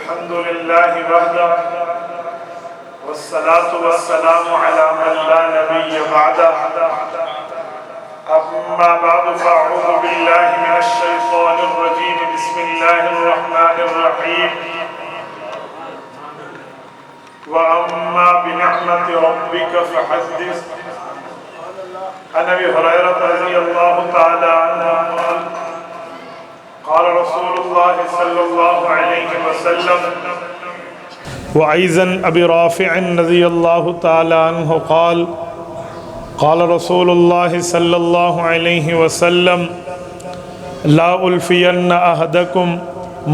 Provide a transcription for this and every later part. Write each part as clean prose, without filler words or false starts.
الحمد لله وحده والصلاة والسلام على من لا نبي بعده أما بعد فأعوذ بالله من الشيطان الرجيم بسم الله الرحمن الرحيم وأما بنعمة ربك فحدث عن أبي هريرة رضي الله تعالى عنه قال رسول الله صلى الله عليه وسلم وأيضا أبي رافع رضي الله تعالى عنه قال قال رسول الله صلى الله عليه وسلم لا ألفين أحدكم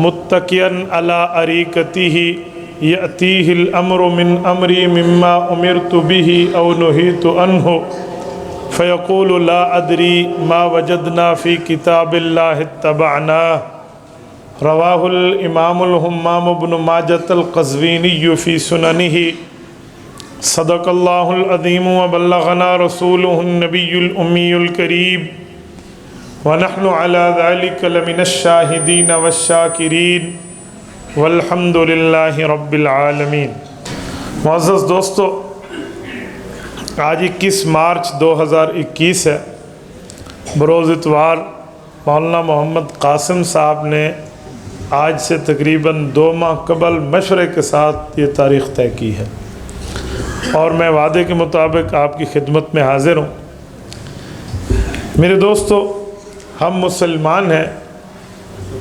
متكئا على أريكته يأتيه الأمر من أمري مما أمرت به أو نهيت عنه فيقول لا أدري ما وجدنا في كتاب الله اتبعناه رواه الإمام الهمام بن ماجة القزويني في سننه صدق الله العظيم وبلغنا رسوله النبي الأمي الكريم ونحن على ذلك لمن الشاهدين والشاكرين والحمد لله رب العالمين۔ معزز دوستو، آج 21 مارچ 2021 ہے۔ بروز اتوار مولانا محمد قاسم صاحب نے آج سے تقریباً 2 ماہ قبل مشورے کے ساتھ یہ تاریخ طے کی ہے، اور میں وعدے کے مطابق آپ کی خدمت میں حاضر ہوں۔ میرے دوستو، ہم مسلمان ہیں،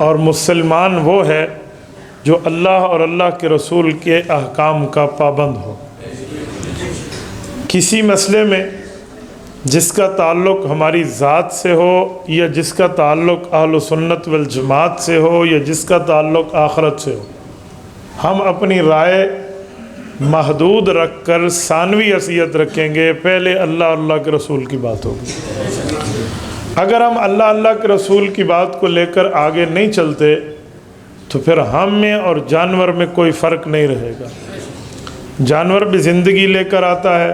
اور مسلمان وہ ہے جو اللہ اور اللہ کے رسول کے احکام کا پابند ہو۔ کسی مسئلے میں جس کا تعلق ہماری ذات سے ہو، یا جس کا تعلق اہل سنت والجماعت سے ہو، یا جس کا تعلق آخرت سے ہو، ہم اپنی رائے محدود رکھ کر ثانوی حیثیت رکھیں گے۔ پہلے اللہ اور اللہ کے رسول کی بات ہوگی۔ اگر ہم اللہ اللہ کے رسول کی بات کو لے کر آگے نہیں چلتے تو پھر ہم میں اور جانور میں کوئی فرق نہیں رہے گا۔ جانور بھی زندگی لے کر آتا ہے،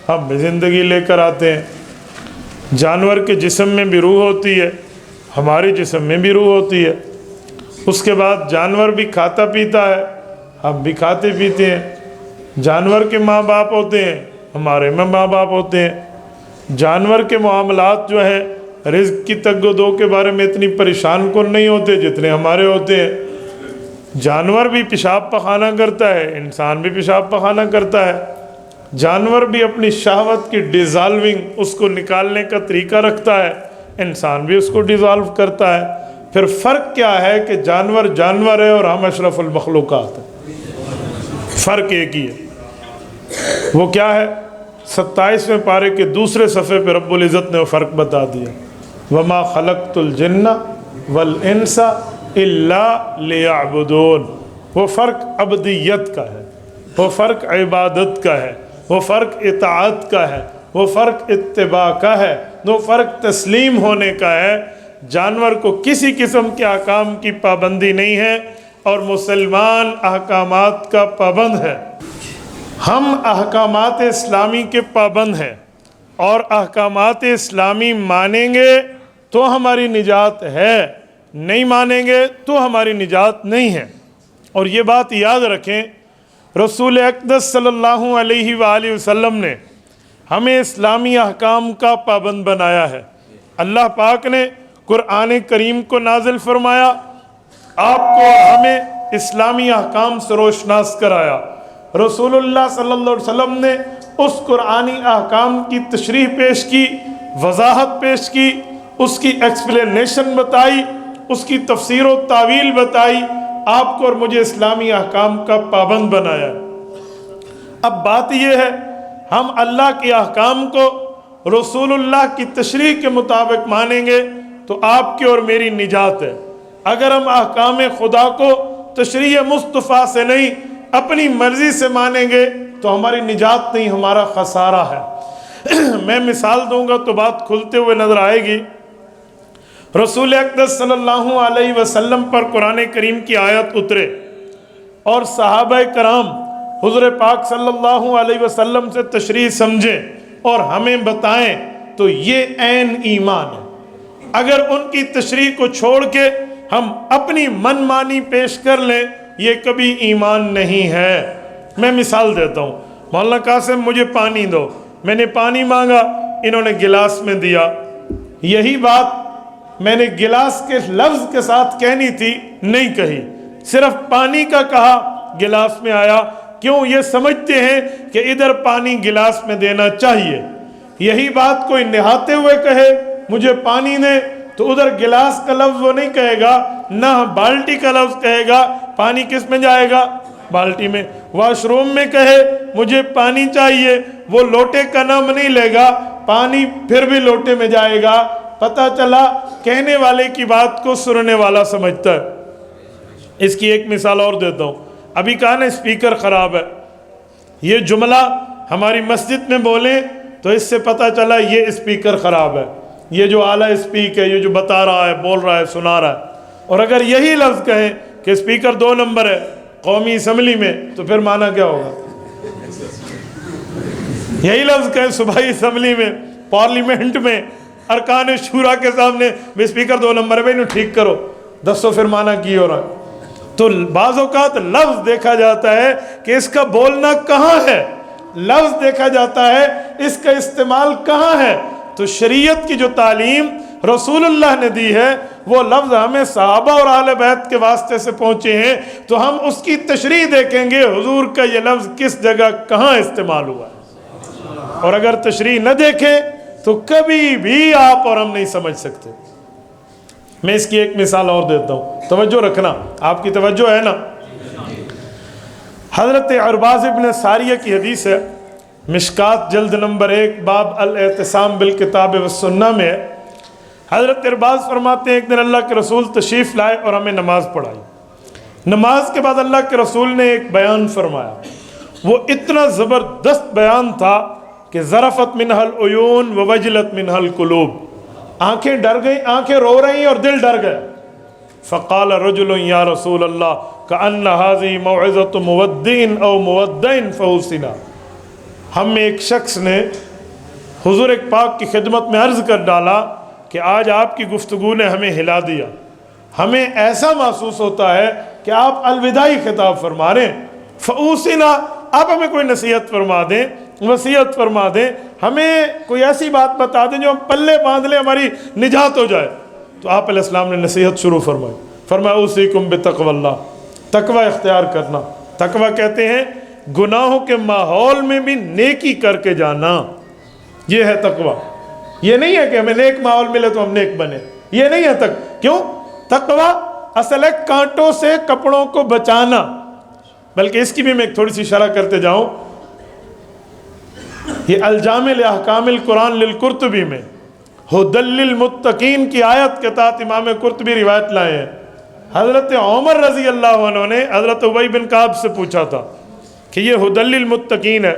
ہم بھی زندگی لے کر آتے ہیں۔ جانور کے جسم میں بھی روح ہوتی ہے، ہماری جسم میں بھی روح ہوتی ہے۔ اس کے بعد جانور بھی کھاتا پیتا ہے، ہم بھی کھاتے پیتے ہیں۔ جانور کے ماں باپ ہوتے ہیں، ہمارے میں ماں باپ ہوتے ہیں۔ جانور کے معاملات جو ہیں رزق کی تگ و دو کے بارے میں اتنی پریشان کن نہیں ہوتے جتنے ہمارے ہوتے ہیں۔ جانور بھی پیشاب پخانہ کرتا ہے، انسان بھی پیشاب پخانہ کرتا ہے۔ جانور بھی اپنی شہوت کی ڈیزالونگ، اس کو نکالنے کا طریقہ رکھتا ہے، انسان بھی اس کو ڈیزالو کرتا ہے۔ پھر فرق کیا ہے کہ جانور جانور ہے اور ہم اشرف المخلوقات ہیں؟ فرق ایک ہی ہے۔ وہ کیا ہے؟ 27ویں پارے کے دوسرے صفحے پہ رب العزت نے وہ فرق بتا دیا۔ وَمَا خَلَقْتُ الْجِنَّ وَالْإِنسَ إِلَّا لِيَعْبُدُونَ۔ وہ فرق عبدیت کا ہے، وہ فرق عبادت کا ہے، وہ فرق اطاعت کا ہے، وہ فرق اتباع کا ہے، وہ فرق تسلیم ہونے کا ہے۔ جانور کو کسی قسم کے احکام کی پابندی نہیں ہے، اور مسلمان احکامات کا پابند ہے۔ ہم احکامات اسلامی کے پابند ہیں، اور احکامات اسلامی مانیں گے تو ہماری نجات ہے، نہیں مانیں گے تو ہماری نجات نہیں ہے۔ اور یہ بات یاد رکھیں، رسول اقدس صلی اللہ علیہ وآلہ وسلم نے ہمیں اسلامی احکام کا پابند بنایا ہے۔ اللہ پاک نے قرآن کریم کو نازل فرمایا، آپ کو اور ہمیں اسلامی احکام سے روشناس کرایا۔ رسول اللہ صلی اللہ علیہ وسلم نے اس قرآنی احکام کی تشریح پیش کی، وضاحت پیش کی، اس کی ایکسپلینیشن بتائی، اس کی تفسیر و تعویل بتائی، آپ کو اور مجھے اسلامی احکام کا پابند بنایا۔ اب بات یہ ہے، ہم اللہ کے احکام کو رسول اللہ کی تشریح کے مطابق مانیں گے تو آپ کی اور میری نجات ہے۔ اگر ہم احکام خدا کو تشریح مصطفیٰ سے نہیں اپنی مرضی سے مانیں گے تو ہماری نجات نہیں، ہمارا خسارہ ہے۔ میں مثال دوں گا تو بات کھلتے ہوئے نظر آئے گی۔ رسول اقدس صلی اللہ علیہ وسلم پر قرآن کریم کی آیت اترے، اور صحابہ کرام حضور پاک صلی اللہ علیہ وسلم سے تشریح سمجھیں اور ہمیں بتائیں تو یہ عین ایمان ہے۔ اگر ان کی تشریح کو چھوڑ کے ہم اپنی من مانی پیش کر لیں یہ کبھی ایمان نہیں ہے۔ میں مثال دیتا ہوں، مولانا قاسم مجھے پانی دو، میں نے پانی مانگا، انہوں نے گلاس میں دیا، یہی بات میں نے گلاس کے لفظ کے ساتھ کہنی تھی، نہیں کہی، صرف پانی کا کہا، گلاس میں آیا۔ کیوں؟ یہ سمجھتے ہیں کہ ادھر پانی گلاس میں دینا چاہیے۔ یہی بات کوئی نہاتے ہوئے کہے مجھے پانی دے، تو ادھر گلاس کا لفظ وہ نہیں کہے گا، نہ بالٹی کا لفظ کہے گا، پانی کس میں جائے گا؟ بالٹی میں۔ واش روم میں کہے مجھے پانی چاہیے، وہ لوٹے کا نام نہیں لے گا، پانی پھر بھی لوٹے میں جائے گا۔ پتہ چلا کہنے والے کی بات کو سننے والا سمجھتا ہے۔ اس کی ایک مثال اور دیتا ہوں، ابھی کہا نا اسپیکر خراب ہے، یہ جملہ ہماری مسجد میں بولیں تو اس سے پتہ چلا یہ اسپیکر خراب ہے، یہ جو اعلیٰ اسپیک ہے، یہ جو بتا رہا ہے، بول رہا ہے، سنا رہا ہے۔ اور اگر یہی لفظ کہیں کہ اسپیکر 2 نمبر ہے قومی اسمبلی میں، تو پھر معنی کیا ہوگا؟ یہی لفظ کہیں صوبائی اسمبلی میں، پارلیمنٹ میں، ارکان شورا کے سامنے، اسپیکر 2 نمبر ہے، بھائی انہوں ٹھیک کرو، دسو پھر معنی کی ہو رہا ہے۔ تو بعض اوقات لفظ دیکھا جاتا ہے کہ اس کا بولنا کہاں ہے، لفظ دیکھا جاتا ہے اس کا استعمال کہاں ہے۔ تو شریعت کی جو تعلیم رسول اللہ نے دی ہے، وہ لفظ ہمیں صحابہ اور اہل بیت کے واسطے سے پہنچے ہیں، تو ہم اس کی تشریح دیکھیں گے حضور کا یہ لفظ کس جگہ کہاں استعمال ہوا ہے۔ اور اگر تشریح نہ دیکھیں تو کبھی بھی آپ اور ہم نہیں سمجھ سکتے۔ میں اس کی ایک مثال اور دیتا ہوں، توجہ رکھنا، آپ کی توجہ ہے نا۔ حضرت عرباض ابن ساریہ کی حدیث ہے، مشکات جلد نمبر 1 باب الاعتصام بالکتاب والسنہ میں ہے۔ حضرت عرباض فرماتے ہیں ایک دن اللہ کے رسول تشریف لائے اور ہمیں نماز پڑھائی۔ نماز کے بعد اللہ کے رسول نے ایک بیان فرمایا، وہ اتنا زبردست بیان تھا کہ ذرفت منہ العیون ووجلت منہ القلوب، آنکھیں ڈر گئیں، آنکھیں رو رہی اور دل ڈر گئے۔ فقال رجل یا رسول اللہ کأن هذه موعظة مودع او مودع فوصنا، ہم میں ایک شخص نے حضور ایک پاک کی خدمت میں عرض کر ڈالا کہ آج آپ کی گفتگو نے ہمیں ہلا دیا، ہمیں ایسا محسوس ہوتا ہے کہ آپ الوداعی خطاب فرما رہے ہیں، فوصنا، آپ ہمیں کوئی نصیحت فرما دیں، وصیت فرما دیں، ہمیں کوئی ایسی بات بتا دیں جو ہم پلے باندھ لیں، ہماری نجات ہو جائے۔ تو آپ علیہ السلام نے نصیحت شروع فرمائی، فرمایا اوصیکم بتقوی اللہ، تقوی اختیار کرنا۔ تقوی کہتے ہیں گناہوں کے ماحول میں بھی نیکی کر کے جانا، یہ ہے تقوی۔ یہ نہیں ہے کہ ہمیں نیک ماحول ملے تو ہم نیک بنے، یہ نہیں ہے کیوں؟ تقوی اصل ہے کانٹوں سے کپڑوں کو بچانا۔ بلکہ اس کی بھی میں ایک تھوڑی سی شرح کرتے جاؤں، یہ الجامع لاحکام القرآن للقرطبی میں ھدی للمتقین کی آیت کے تحت امام قرطبی روایت لائے ہیں۔ حضرت عمر رضی اللہ عنہ نے حضرت ابی بن کعب سے پوچھا تھا کہ یہ ھدی للمتقین ہے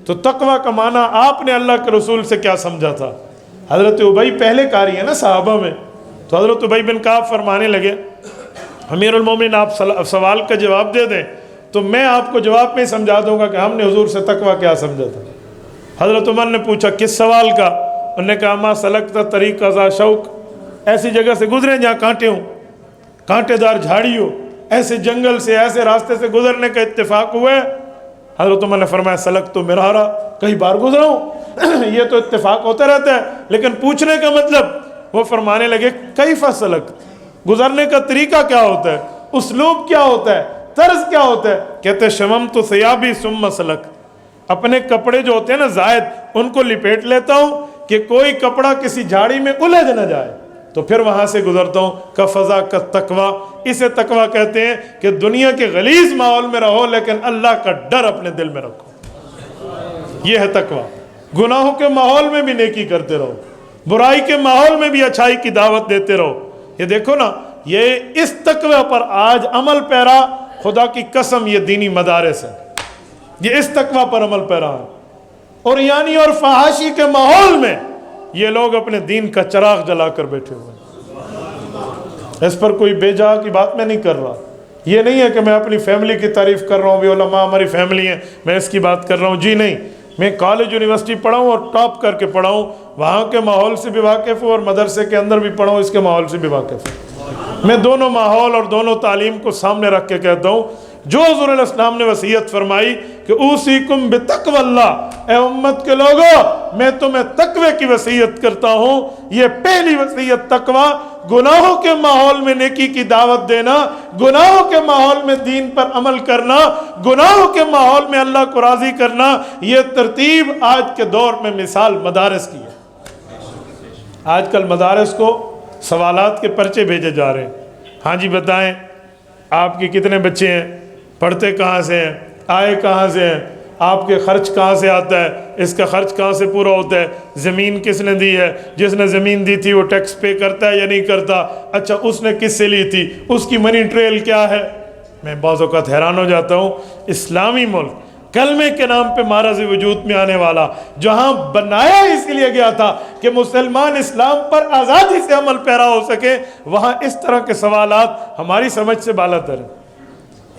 تو تقوی کا معنی آپ نے اللہ کے رسول سے کیا سمجھا تھا؟ حضرت ابی پہلے قاری ہیں نا صحابہ میں، تو حضرت ابی بن کعب فرمانے لگے امیر المومنین آپ سوال کا جواب دے دیں تو میں آپ کو جواب میں سمجھا دوں گا کہ ہم نے حضور سے تقوی کیا سمجھا تھا۔ حضرت عمر نے پوچھا کس سوال کا؟ انہوں نے کہا ما سلکتا طریق ذا شوق، ایسی جگہ سے گزرے جہاں کانٹے ہوں، کانٹے دار جھاڑی ہو، ایسے جنگل سے ایسے راستے سے گزرنے کا اتفاق ہوا ہے؟ حضرت عمر نے فرمایا سلک تو مرارا، کئی بار گزرا ہوں، یہ تو اتفاق ہوتا رہتا ہے، لیکن پوچھنے کا مطلب، وہ فرمانے لگے کیف سلک، گزرنے کا طریقہ کیا ہوتا ہے، اسلوب کیا ہوتا ہے، طرز کیا ہوتا ہے؟ کہتے شممت ثیابی ثم سلک، اپنے کپڑے جو ہوتے ہیں نا زائد ان کو لپیٹ لیتا ہوں کہ کوئی کپڑا کسی جھاڑی میں الجھ نہ جائے، تو پھر وہاں سے گزرتا ہوں۔ کفضا کا تقوی، اسے تقوی کہتے ہیں کہ دنیا کے غلیظ ماحول میں رہو لیکن اللہ کا ڈر اپنے دل میں رکھو، یہ ہے تقوی۔ گناہوں کے ماحول میں بھی نیکی کرتے رہو، برائی کے ماحول میں بھی اچھائی کی دعوت دیتے رہو۔ یہ دیکھو نا، یہ اس تقوی پر آج عمل پیرا، خدا کی قسم یہ دینی مدارس ہے، یہ اس تقوی پر عمل پیرا ہے۔ اور یعنی اور فحاشی کے ماحول میں یہ لوگ اپنے دین کا چراغ جلا کر بیٹھے ہوئے ہیں۔ اس پر کوئی بے جا کی بات میں نہیں کر رہا، یہ نہیں ہے کہ میں اپنی فیملی کی تعریف کر رہا ہوں، بھی علماء ہماری فیملی ہیں میں اس کی بات کر رہا ہوں، جی نہیں، میں کالج یونیورسٹی پڑھا ہوں اور ٹاپ کر کے پڑھا ہوں، وہاں کے ماحول سے بھی واقف ہوں اور مدرسے کے اندر بھی پڑھا ہوں، اس کے ماحول سے بھی واقف ہوں۔ میں دونوں ماحول اور دونوں تعلیم کو سامنے رکھ کے کہتا ہوں، جو حضور علیہ السلام نے وصیت فرمائی کہ اوصیکم بتقوی اللہ، اے امت کے لوگوں میں تمہیں تقوی کی وصیت کرتا ہوں، یہ پہلی وصیت تقوی، گناہوں کے ماحول میں نیکی کی دعوت دینا، گناہوں کے ماحول میں دین پر عمل کرنا، گناہوں کے ماحول میں اللہ کو راضی کرنا، یہ ترتیب آج کے دور میں مثال مدارس کی ہے۔ آج کل مدارس کو سوالات کے پرچے بھیجے جا رہے ہیں، ہاں جی بتائیں آپ کے کتنے بچے ہیں، پڑھتے کہاں سے ہیں، آئے کہاں سے ہیں، آپ کے خرچ کہاں سے آتا ہے، اس کا خرچ کہاں سے پورا ہوتا ہے، زمین کس نے دی ہے، جس نے زمین دی تھی وہ ٹیکس پے کرتا ہے یا نہیں کرتا، اچھا اس نے کس سے لی تھی، اس کی منی ٹریل کیا ہے۔ میں بعض اوقات حیران ہو جاتا ہوں، اسلامی ملک، کلمے کے نام پہ مہراز وجود میں آنے والا، جہاں بنایا اس لیے گیا تھا کہ مسلمان اسلام پر آزادی سے عمل پیرا ہو سکے، وہاں اس طرح کے سوالات ہماری سمجھ سے بالاتر ہیں۔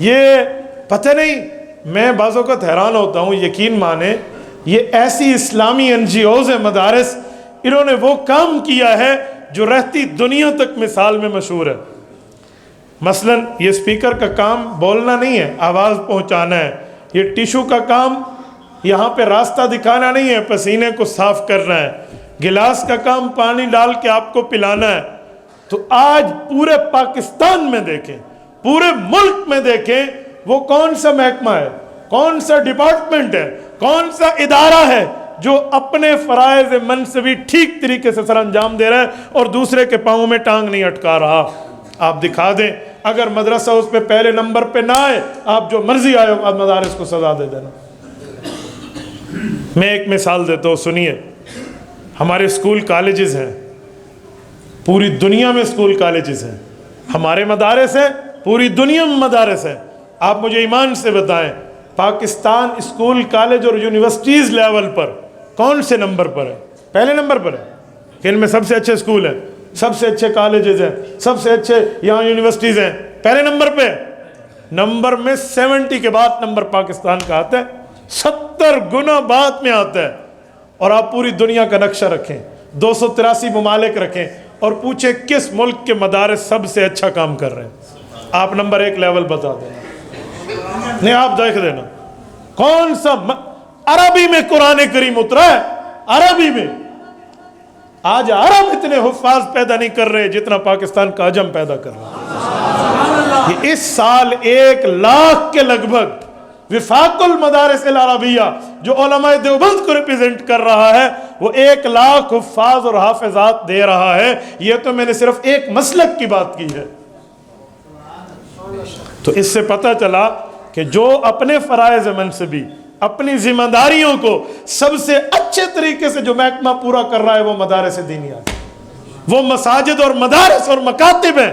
یہ پتہ نہیں، میں بعض اوقات حیران ہوتا ہوں، یقین مانیں یہ ایسی اسلامی NGOs ہیں مدارس، انہوں نے وہ کام کیا ہے جو رہتی دنیا تک مثال میں مشہور ہے۔ مثلا یہ سپیکر کا کام بولنا نہیں ہے، آواز پہنچانا ہے، یہ ٹیشو کا کام یہاں پہ راستہ دکھانا نہیں ہے، پسینے کو صاف کرنا ہے، گلاس کا کام پانی ڈال کے آپ کو پلانا ہے۔ تو آج پورے پاکستان میں دیکھیں، پورے ملک میں دیکھیں، وہ کون سا محکمہ ہے، کون سا ڈپارٹمنٹ ہے، کون سا ادارہ ہے جو اپنے فرائض منصبی ٹھیک طریقے سے سر انجام دے رہا ہے اور دوسرے کے پاؤں میں ٹانگ نہیں اٹکا رہا۔ آپ دکھا دیں، اگر مدرسہ اس پہ پہلے نمبر پہ نہ آئے، آپ جو مرضی آئے آپ مدارس کو سزا دے دینا۔ میں ایک مثال دیتا ہوں، سنیے۔ ہمارے اسکول کالجز ہیں، پوری دنیا میں اسکول کالجز ہیں، ہمارے مدارس ہیں، پوری دنیا میں مدارس ہیں۔ آپ مجھے ایمان سے بتائیں، پاکستان اسکول کالج اور یونیورسٹیز لیول پر کون سے نمبر پر ہے؟ پہلے نمبر پر ہے کہ ان میں سب سے اچھے اسکول ہیں، سب سے اچھے کالجز ہیں، سب سے اچھے یہاں یونیورسٹیز ہیں، پہلے نمبر پہ۔ نمبر میں 70 کے بعد نمبر پاکستان کا آتا ہے، 70 گنا بعد میں آتا ہے۔ اور آپ پوری دنیا کا نقشہ رکھیں، 283 ممالک رکھیں اور پوچھیں کس ملک کے مدارس سب سے اچھا کام کر رہے ہیں، آپ نمبر 1 لیول بتا دینا۔ نہیں آپ دیکھ دینا کون سا عربی میں قرآن کریم اترا ہے، عربی میں۔ آج عرب اتنے حفاظ پیدا نہیں کر رہے جتنا پاکستان کا عجم پیدا کر رہا ہے۔ اس سال 1 لاکھ کے لگ بھگ وفاق المدارس العربیہ جو علماء دیوبند کو ریپرزینٹ کر رہا ہے، وہ 1 لاکھ حفاظ اور حافظات دے رہا ہے۔ یہ تو میں نے صرف ایک مسلک کی بات کی ہے۔ تو اس سے پتہ چلا کہ جو اپنے فرائض منصبی، اپنی ذمہ داریوں کو سب سے اچھے طریقے سے جو محکمہ پورا کر رہا ہے وہ مدارس دینیہ، وہ مساجد اور مدارس اور مکاتب ہیں،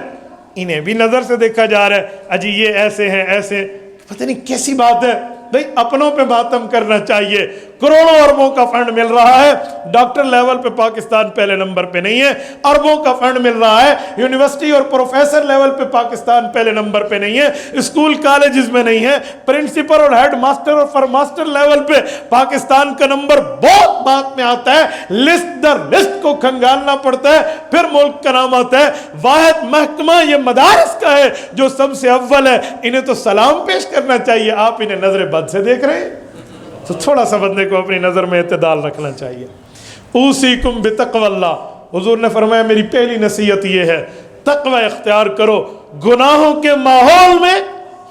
انہیں بھی نظر سے دیکھا جا رہا ہے، اجی یہ ایسے ہیں ایسے، پتہ نہیں کیسی بات ہے۔ بھئی اپنوں پہ ماتم کرنا چاہیے۔ کروڑوں اربوں کا فنڈ مل رہا ہے، ڈاکٹر لیول پہ پاکستان پہلے نمبر پہ نہیں ہے، اربوں کا فنڈ مل رہا ہے، یونیورسٹی اور پروفیسر لیول پہ پاکستان پہلے نمبر پہ نہیں ہے، اسکول کالجز میں نہیں ہے، پرنسپل اور ہیڈ ماسٹر اور فرماسٹر لیول پہ پاکستان کا نمبر بہت بعد میں آتا ہے، لسٹ در لسٹ کو کھنگالنا پڑتا ہے، پھر ملک کا نام آتا ہے۔ واحد محکمہ یہ مدارس کا ہے جو سب سے اول ہے، انہیں تو سلام پیش کرنا چاہیے، آپ انہیں نظر بد سے دیکھ رہے ہیں۔ تو تھوڑا سا بندے کو اپنی نظر میں اعتدال رکھنا چاہیے۔ اوصیکم بتقوی اللہ، حضور نے فرمایا میری پہلی نصیحت یہ ہے، تقوی اختیار کرو، گناہوں کے ماحول میں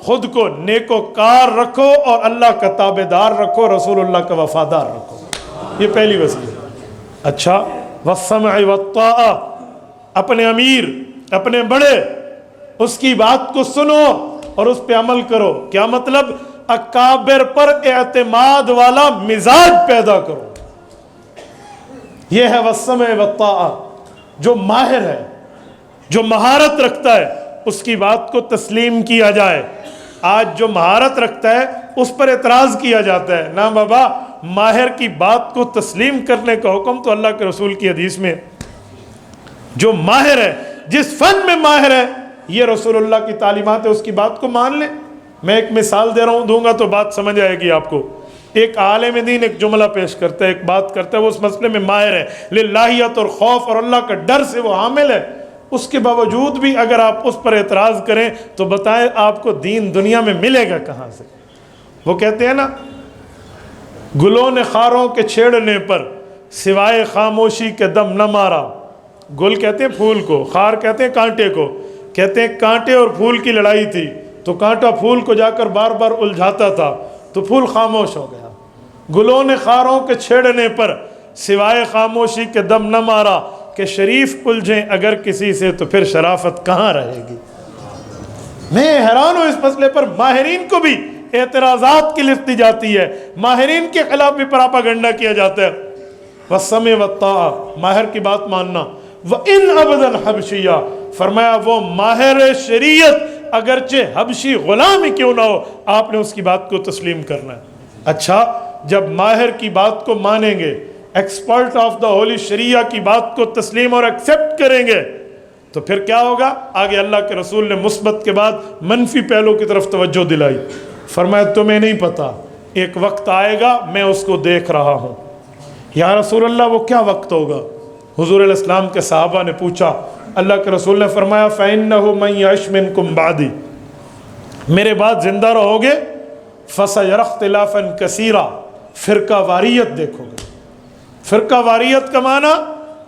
خود کو نیکوکار رکھو اور اللہ کا تابعدار رکھو، رسول اللہ کا وفادار رکھو، یہ پہلی وصیت۔ اچھا، والسمع والطاعہ، اپنے امیر، اپنے بڑے، اس کی بات کو سنو اور اس پہ عمل کرو۔ کیا مطلب؟ اکابر پر اعتماد والا مزاج پیدا کرو، یہ ہے والسمع والطاعہ۔ جو ماہر ہے، جو مہارت رکھتا ہے، اس کی بات کو تسلیم کیا جائے۔ آج جو مہارت رکھتا ہے اس پر اعتراض کیا جاتا ہے، نہ بابا، ماہر کی بات کو تسلیم کرنے کا حکم تو اللہ کے رسول کی حدیث میں۔ جو ماہر ہے، جس فن میں ماہر ہے، یہ رسول اللہ کی تعلیمات ہے، اس کی بات کو مان لیں۔ میں ایک مثال دوں گا تو بات سمجھ آئے گی آپ کو۔ ایک عالم دین ایک جملہ پیش کرتا ہے، ایک بات کرتا ہے، وہ اس مسئلے میں ماہر ہے، للہیت اور خوف اور اللہ کا ڈر سے وہ عامل ہے، اس کے باوجود بھی اگر آپ اس پر اعتراض کریں تو بتائیں آپ کو دین دنیا میں ملے گا کہاں سے؟ وہ کہتے ہیں نا، گلوں نے خاروں کے چھیڑنے پر سوائے خاموشی کے دم نہ مارا۔ گل کہتے ہیں پھول کو، خار کہتے ہیں کانٹے کو، کہتے ہیں کانٹے اور پھول کی لڑائی تھی تو کانٹا پھول کو جا کر بار بار الجھاتا تھا تو پھول خاموش ہو گیا۔ گلوں نے خاروں کے چھیڑنے پر سوائے خاموشی کے دم نہ مارا، کہ شریف الجھیں اگر کسی سے تو پھر شرافت کہاں رہے گی۔ میں حیران ہوں اس مسئلے پر، ماہرین کو بھی اعتراضات کی لسٹ دی جاتی ہے، ماہرین کے خلاف بھی پراپاگنڈا کیا جاتا ہے۔ وَالسَّمْعِ وَالطَّاعَةِ، ماہر کی بات ماننا۔ وَإِنْ عَبْدًا حَبْشِيًّا، فرمایا وہ ماہر شریعت اگرچہ حبشی غلام ہی کیوں نہ ہو، آپ نے اس کی بات کو تسلیم کرنا ہے۔ اچھا، جب ماہر کی بات کو مانیں گے، ایکسپرٹ آف دا ہولی شریعہ کی بات کو تسلیم اور ایکسیپٹ کریں گے، تو پھر کیا ہوگا؟ آگے اللہ کے رسول نے مثبت کے بعد منفی پہلو کی طرف توجہ دلائی۔ فرمایا تمہیں نہیں پتا، ایک وقت آئے گا میں اس کو دیکھ رہا ہوں۔ یا رسول اللہ وہ کیا وقت ہوگا؟ حضور علیہ السلام کے صحابہ نے پوچھا، اللہ کے رسول نے فرمایا فَإِنَّهُ مَن يَعِشْ مِنكُم بَعْدِي، میرے بعد زندہ رہو گے، فَسَيَرَى اخْتِلَافًا كَثِيرًا، فرقہ واریت دیکھو گے۔ فرقہ واریت کا معنی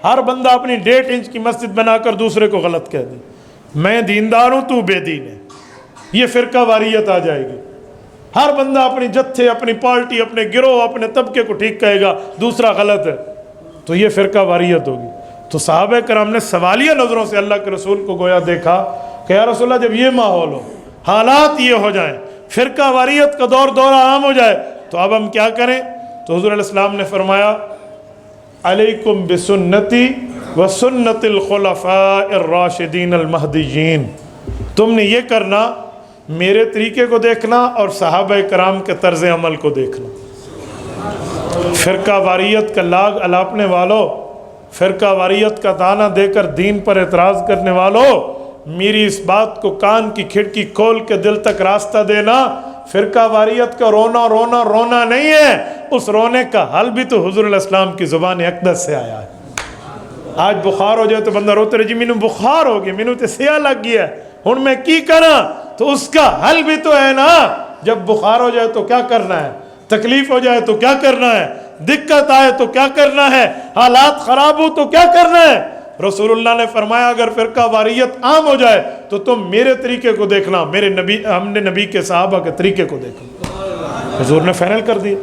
ہر بندہ اپنی 1.5 انچ کی مسجد بنا کر دوسرے کو غلط کہہ دے، میں دیندار ہوں تو بے دین ہے، یہ فرقہ واریت آ جائے گی۔ ہر بندہ اپنی جتھے، اپنی پارٹی، اپنے گروہ، اپنے طبقے کو ٹھیک کہے گا، دوسرا غلط ہے، تو یہ فرقہ واریت ہوگی۔ تو صحابہ کرام نے سوالیہ نظروں سے اللہ کے رسول کو گویا دیکھا کہ یا رسول اللہ جب یہ ماحول ہو، حالات یہ ہو جائیں، فرقہ واریت کا دورہ عام ہو جائے، تو اب ہم کیا کریں؟ تو حضور علیہ السلام نے فرمایا علیکم بسنتی وسنت الخلفاء الراشدین المہدیین، تم نے یہ کرنا، میرے طریقے کو دیکھنا اور صحابہ کرام کے طرز عمل کو دیکھنا۔ فرقہ واریت کا لاگ الاپنے والوں، فرقہ واریت کا دانہ دے کر دین پر اعتراض کرنے والوں، میری اس بات کو کان کی کھڑکی کھول کے دل تک راستہ دینا، فرقہ واریت کا رونا نہیں ہے، اس رونے کا حل بھی تو حضور علیہ السلام کی زبان اقدس سے آیا ہے۔ آج بخار ہو جائے تو بندہ روتے رہے جی مینوں بخار ہو گیا، مینوں تے سیاہ لگ گیا ہے، ہن میں کی کراں؟ تو اس کا حل بھی تو ہے نا، جب بخار ہو جائے تو کیا کرنا ہے، تکلیف ہو جائے تو کیا کرنا ہے، دقت آئے تو کیا کرنا ہے، حالات خراب ہو تو کیا کرنا ہے۔ رسول اللہ نے فرمایا اگر فرقہ واریت عام ہو جائے تو تم میرے طریقے کو دیکھنا، میرے نبی، ہم نے نبی کے صحابہ کے طریقے کو دیکھنا۔ حضور نے فائنل کر دیا۔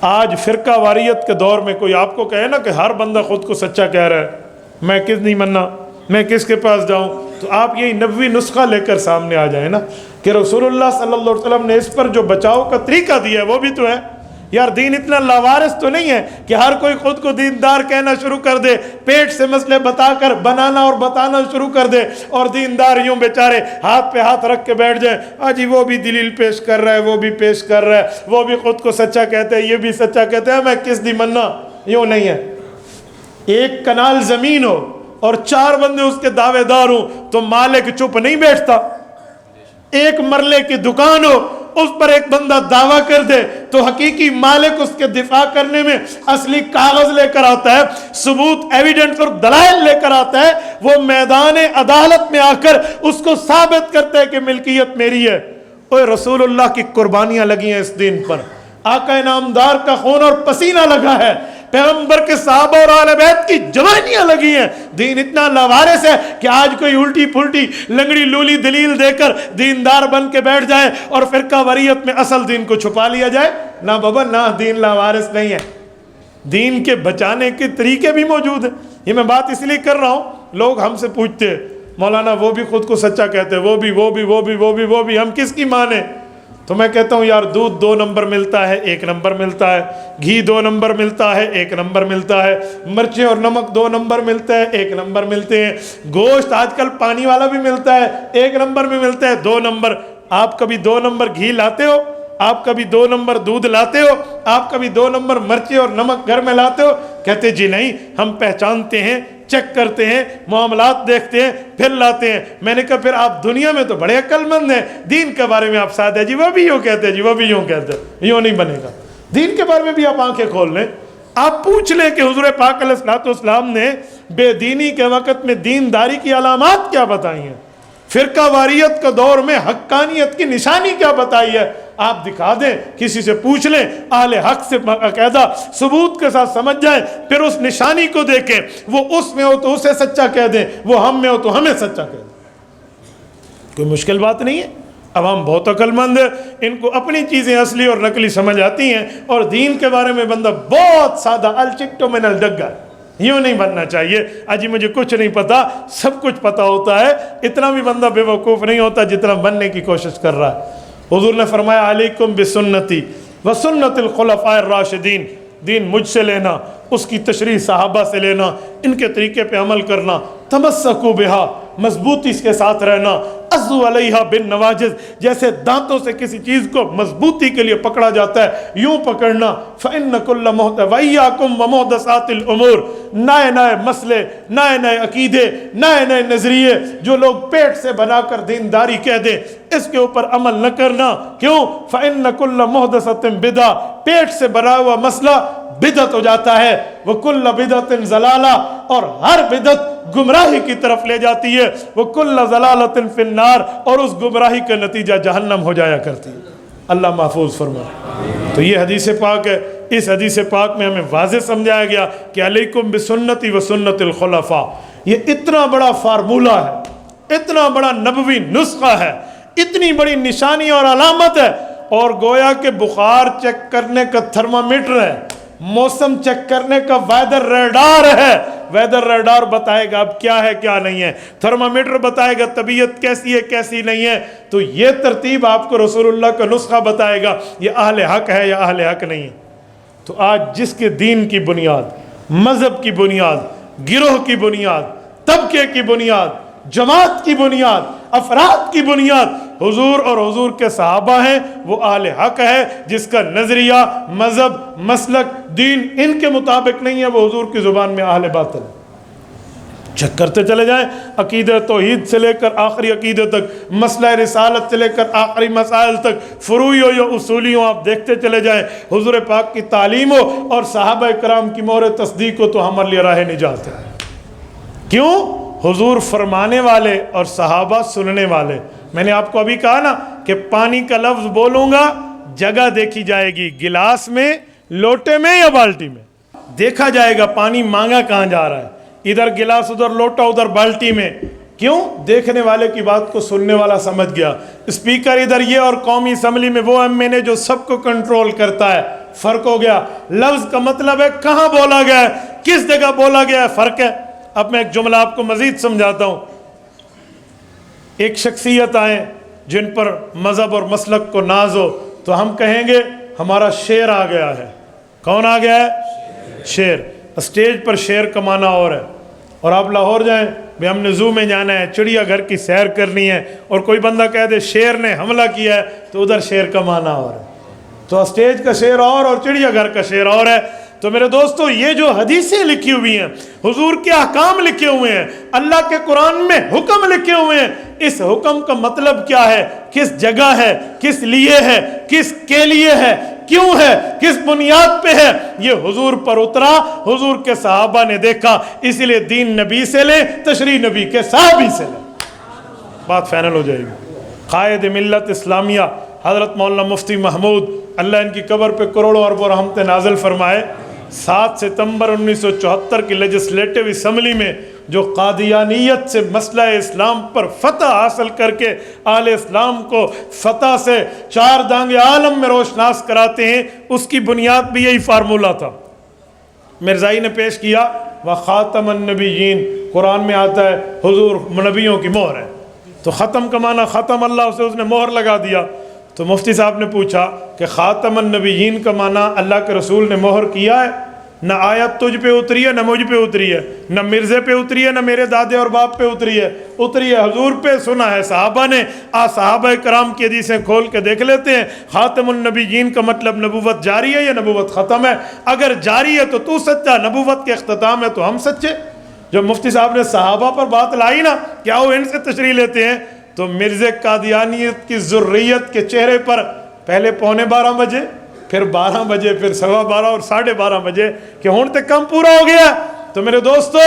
آج فرقہ واریت کے دور میں کوئی آپ کو کہے نا کہ ہر بندہ خود کو سچا کہہ رہا ہے، میں کس نہیں مننا، میں کس کے پاس جاؤں، تو آپ یہی نبوی نسخہ لے کر سامنے آ جائیں نا کہ رسول اللہ صلی اللہ علیہ وسلم نے اس پر جو بچاؤ کا طریقہ دیا ہے وہ بھی تو ہے۔ یار دین اتنا لاوارث تو نہیں ہے کہ ہر کوئی خود کو دیندار کہنا شروع کر دے، پیٹ سے مسئلے بتا کر بنانا اور بتانا شروع کر دے، اور دیندار یوں بیچارے ہاتھ پہ ہاتھ رکھ کے بیٹھ جائیں، جی وہ بھی دلیل پیش کر رہا ہے، وہ بھی پیش کر رہا ہے، وہ بھی خود کو سچا کہتے ہیں، یہ بھی سچا کہتے ہیں، میں کس دی مننا۔ یوں نہیں ہے۔ ایک کنال زمین ہو اور 4 بندے اس کے دعوے دار ہوں تو مالک چپ نہیں بیٹھتا۔ ایک مرلے کی دکان ہو، اس پر ایک بندہ دعویٰ کر دے تو حقیقی مالک اس کے دفاع کرنے میں اصلی کاغذ لے کر آتا ہے، ثبوت، ایویڈنس اور دلائل لے کر آتا ہے، وہ میدان عدالت میں آ کر اس کو ثابت کرتا ہے کہ ملکیت میری ہے۔ اوہ رسول اللہ کی قربانیاں لگی ہیں اس دین پر، آقا انعامدار کا خون اور پسینہ لگا ہے، پیغمبر کے صحابہ اور اہل بیت کی جوانیاں لگی ہیں۔ دین اتنا لاوارث ہے کہ آج کوئی الٹی پھلٹی لنگڑی لولی دلیل دے کر دیندار بن کے بیٹھ جائے اور فرقہ واریت میں اصل دین کو چھپا لیا جائے۔ نہ بابا نہ، دین لاوارث نہیں ہے، دین کے بچانے کے طریقے بھی موجود ہیں۔ یہ میں بات اس لیے کر رہا ہوں، لوگ ہم سے پوچھتے ہیں مولانا وہ بھی خود کو سچا کہتے ہیں، وہ بھی ہم کس کی مانیں؟ تو میں کہتا ہوں یار دودھ 2 نمبر ملتا ہے، 1 نمبر ملتا ہے، گھی 2 نمبر ملتا ہے، 1 نمبر ملتا ہے، مرچیں اور نمک 2 نمبر ملتا ہے، 1 نمبر ملتے ہیں، گوشت آج کل پانی والا بھی ملتا ہے، 1 نمبر میں ملتا ہے، 2 نمبر۔ آپ کبھی 2 نمبر گھی لاتے ہو؟ آپ کبھی 2 نمبر دودھ لاتے ہو؟ آپ کبھی 2 نمبر مرچیں اور نمک گھر میں لاتے ہو؟ کہتے جی نہیں، ہم پہچانتے ہیں، چیک کرتے ہیں، معاملات دیکھتے ہیں، پھر لاتے ہیں۔ میں نے کہا پھر آپ دنیا میں تو بڑے عقل مند ہیں، دین کے بارے میں آپ سادہ ہیں، جی وہ بھی یوں کہتے ہیں، جی وہ بھی یوں کہتے ہیں، یوں نہیں بنے گا۔ دین کے بارے میں بھی آپ آنکھیں کھول لیں، آپ پوچھ لیں کہ حضور پاک علیہ الصلوۃ والسلام نے بے دینی کے وقت میں دینداری کی علامات کیا بتائی ہیں، فرقہ واریت کا دور میں حقانیت کی نشانی کیا بتائی ہے، آپ دکھا دیں، کسی سے پوچھ لیں، اہل حق سے باقاعدہ ثبوت کے ساتھ سمجھ جائیں، پھر اس نشانی کو دیکھیں، وہ اس میں ہو تو اسے سچا کہہ دیں، وہ ہم میں ہو تو ہمیں سچا کہہ دیں۔ کوئی مشکل بات نہیں ہے۔ عوام بہت عقل مند ہے، ان کو اپنی چیزیں اصلی اور نقلی سمجھ آتی ہیں، اور دین کے بارے میں بندہ بہت سادہ، الچکٹو من الڈگا، یوں نہیں بننا چاہیے اجی مجھے کچھ نہیں پتا، سب کچھ پتا ہوتا ہے، اتنا بھی بندہ بے وقوف نہیں ہوتا جتنا بننے کی کوشش کر رہا ہے۔ حضور نے فرمایا علیکم بسنتی وسنت الخلفاء الراشدین، دین مجھ سے لینا، اس کی تشریح صحابہ سے لینا، ان کے طریقے پہ عمل کرنا، تمسکوا بہا، مضبوطی کے ساتھ رہنا، عضوا علیہا بالنواجذ، جیسے دانتوں سے کسی چیز کو مضبوطی کے لیے پکڑا جاتا ہے یوں پکڑنا، فإن كل محدث وإياكم ومحدثات الأمور، نئے نئے مسئلے، نئے نئے عقیدے، نئے نئے نظریے جو لوگ پیٹ سے بنا کر دینداری کہہ دیں، اس کے اوپر عمل نہ کرنا۔ کیوں؟ فإن كل محدثة بدعہ، پیٹ سے بنا ہوا مسئلہ بدعت ہو جاتا ہے، وَكُلَّ بِدْعَةٍ ضَلَالَةٍ، اور ہر بدعت گمراہی کی طرف لے جاتی ہے، وَكُلَّ ضَلَالَةٍ فِي النَّارِ، اور اس گمراہی کا نتیجہ جہنم ہو جایا کرتی ہے۔ اللہ محفوظ فرمائے۔ تو یہ حدیث پاک ہے، اس حدیث پاک میں ہمیں واضح سمجھایا گیا کہ علیکم بسنتی وسنت الخلفاء، یہ اتنا بڑا فارمولہ ہے، اتنا بڑا نبوی نسخہ ہے، اتنی بڑی نشانی اور علامت ہے، اور گویا کہ بخار چیک کرنے کا تھرمامیٹر ہے، موسم چیک کرنے کا ویدر ریڈار ہے، ویدر ریڈار بتائے گا اب کیا ہے کیا نہیں ہے، تھرمامیٹر بتائے گا طبیعت کیسی ہے کیسی نہیں ہے۔ تو یہ ترتیب آپ کو رسول اللہ کا نسخہ بتائے گا یہ اہل حق ہے یا اہل حق نہیں ہے۔ تو آج جس کے دین کی بنیاد، مذہب کی بنیاد، گروہ کی بنیاد، طبقے کی بنیاد، جماعت کی بنیاد، افراد کی بنیاد حضور اور حضور کے صحابہ ہیں، وہ اہل حق ہے۔ جس کا نظریہ، مذہب، مسلک، دین ان کے مطابق نہیں ہے، وہ حضور کی زبان میں اہل باطل ہے۔ چیک کرتے چلے جائیں، عقیدہ توحید سے لے کر آخری عقیدے تک، مسئلہ رسالت سے لے کر آخری مسائل تک، فروعی ہو یا اصولی ہو، آپ دیکھتے چلے جائیں، حضور پاک کی تعلیم ہو اور صحابہ کرام کی مہر تصدیق ہو تو ہمارے لیے راہ نجات ہے۔ کیوں؟ حضور فرمانے والے اور صحابہ سننے والے۔ میں نے آپ کو ابھی کہا نا کہ پانی کا لفظ بولوں گا، جگہ دیکھی جائے گی، گلاس میں، لوٹے میں یا بالٹی میں، دیکھا جائے گا پانی مانگا کہاں جا رہا ہے، ادھر گلاس ادھر لوٹا ادھر بالٹی میں۔ کیوں؟ دیکھنے والے کی بات کو سننے والا سمجھ گیا۔ اسپیکر ادھر یہ اور قومی اسمبلی میں وہ ایم این اے جو سب کو کنٹرول کرتا ہے، فرق ہو گیا۔ لفظ کا مطلب ہے کہاں بولا گیا ہے، کس جگہ بولا گیا ہے، فرق ہے۔ اب میں ایک جملہ آپ کو مزید سمجھاتا ہوں۔ ایک شخصیت آئیں جن پر مذہب اور مسلک کو ناز ہو تو ہم کہیں گے ہمارا شیر آ گیا ہے۔ کون آ گیا ہے؟ شیر۔ اسٹیج پر شیر کا معنی اور ہے۔ اور آپ لاہور جائیں، بھی ہم نے زو میں جانا ہے، چڑیا گھر کی سیر کرنی ہے، اور کوئی بندہ کہہ دے شیر نے حملہ کیا ہے تو ادھر شیر کا معنی اور ہے۔ تو اسٹیج کا شیر اور چڑیا گھر کا شیر اور ہے۔ تو میرے دوستو، یہ جو حدیثیں لکھی ہوئی ہیں، حضور کے احکام لکھے ہوئے ہیں، اللہ کے قرآن میں حکم لکھے ہوئے ہیں، اس حکم کا مطلب کیا ہے، کس جگہ ہے، کس لیے ہے، کس کے لیے ہے، کیوں ہے، کس بنیاد پہ ہے، یہ حضور پر اترا، حضور کے صحابہ نے دیکھا، اس لیے دین نبی سے لیں، تشریح نبی کے صحابی سے لیں، بات فائنل ہو جائے گی۔ قائد ملت اسلامیہ حضرت مولانا مفتی محمود، اللہ ان کی قبر پہ کروڑوں اربوں رحمتیں نازل فرمائے، 7 ستمبر 1974 کی لیجسلیٹو اسمبلی میں جو قادیانیت سے مسئلہ اسلام پر فتح حاصل کر کے اہل اسلام کو فتح سے 4 دانگ عالم میں روشناس کراتے ہیں، اس کی بنیاد بھی یہی فارمولہ تھا۔ مرزائی نے پیش کیا وَخَاتَمَ النَّبِيِّينَ، قرآن میں آتا ہے حضور نبیوں کی مہر ہے، تو ختم کا معنی ختم، اللہ سے اس نے مہر لگا دیا۔ تو مفتی صاحب نے پوچھا کہ خاتم النبیین کا معنی اللہ کے رسول نے مہر کیا ہے؟ نہ آیت تجھ پہ اتری ہے، نہ مجھ پہ اتری ہے، نہ مرزے پہ اتری ہے، نہ میرے دادے اور باپ پہ اتری ہے، اتری ہے حضور پہ، سنا ہے صحابہ نے۔ صحابہ کرام کی حدیثیں کھول کے دیکھ لیتے ہیں۔ خاتم النبیین کا مطلب نبوت جاری ہے یا نبوت ختم ہے؟ اگر جاری ہے تو سچا، نبوت کے اختتام ہے تو ہم سچے۔ جب مفتی صاحب نے صحابہ پر بات لائی نا، کیا وہ ان سے تشریح لیتے ہیں، تو مرزا قادیانیت کی ذریت کے چہرے پر پہلے 11:45 بجے، پھر 12 بجے، پھر 12:15 اور 12:30 بجے کہ ہون تے کم پورا ہو گیا. تو میرے دوستو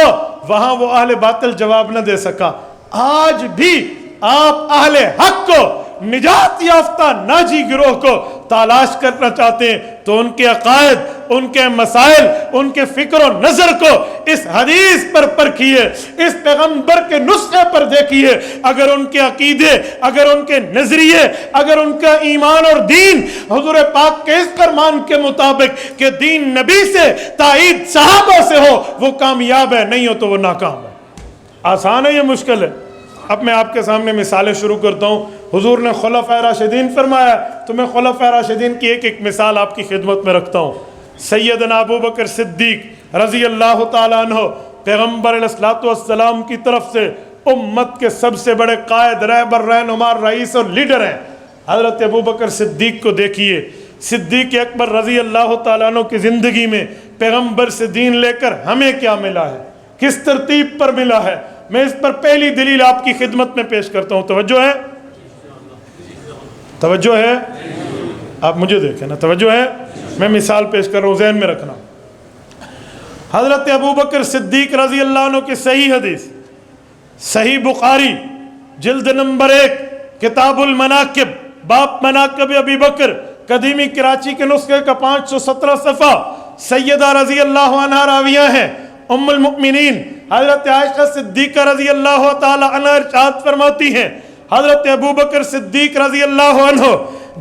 وہاں وہ اہل باطل جواب نہ دے سکا. آج بھی آپ اہل حق کو، نجات یافتہ ناجی گروہ کو تلاش کرنا چاہتے ہیں تو ان کے عقائد، ان کے مسائل، ان کے فکر و نظر کو اس حدیث پر پرکھیے، اس پیغمبر کے نسخے پر دیکھیے. اگر ان کے عقیدے، اگر ان کے نظریے، اگر ان کا ایمان اور دین حضور پاک کے اس فرمان کے مطابق کہ دین نبی سے، تائید صحابہ سے ہو، وہ کامیاب ہے، نہیں ہو تو وہ ناکام ہے. آسان ہے یہ مشکل ہے؟ اب میں آپ کے سامنے مثالیں شروع کرتا ہوں. حضور نے خلفائے راشدین فرمایا تو میں خلفائے راشدین کی ایک ایک مثال آپ کی خدمت میں رکھتا ہوں. سیدنا ابو بکر صدیق رضی اللہ تعالیٰ عنہ پیغمبر علیہ الصلوۃ والسلام کی طرف سے امت کے سب سے بڑے قائد، رہبر، رہنما، رئیس اور لیڈر ہیں. حضرت ابو بکر صدیق کو دیکھیے. صدیق اکبر رضی اللہ تعالیٰ عنہ کی زندگی میں پیغمبر سے دین لے کر ہمیں کیا ملا ہے، کس ترتیب پر ملا ہے، میں اس پر پہلی دلیل آپ کی خدمت میں پیش کرتا ہوں. توجہ ہے؟ توجہ ہے؟ آپ مجھے دیکھیں نا، توجہ ہے؟ میں مثال پیش کر رہا ہوں، ذہن میں رکھنا. حضرت ابو بکر صدیق رضی اللہ عنہ کی صحیح حدیث، صحیح بخاری جلد نمبر 1 کتاب المناقب، باب مناقب ابی بکر، قدیمی کراچی کے نسخے کا 517 صفحہ. سیدہ رضی اللہ عنہ راویہ ہیں، ام المؤمنین حضرت عائشہ صدیقہ رضی اللہ تعالی عنہ ارشاد فرماتی ہیں حضرت ابو بکر صدیق رضی اللہ عنہ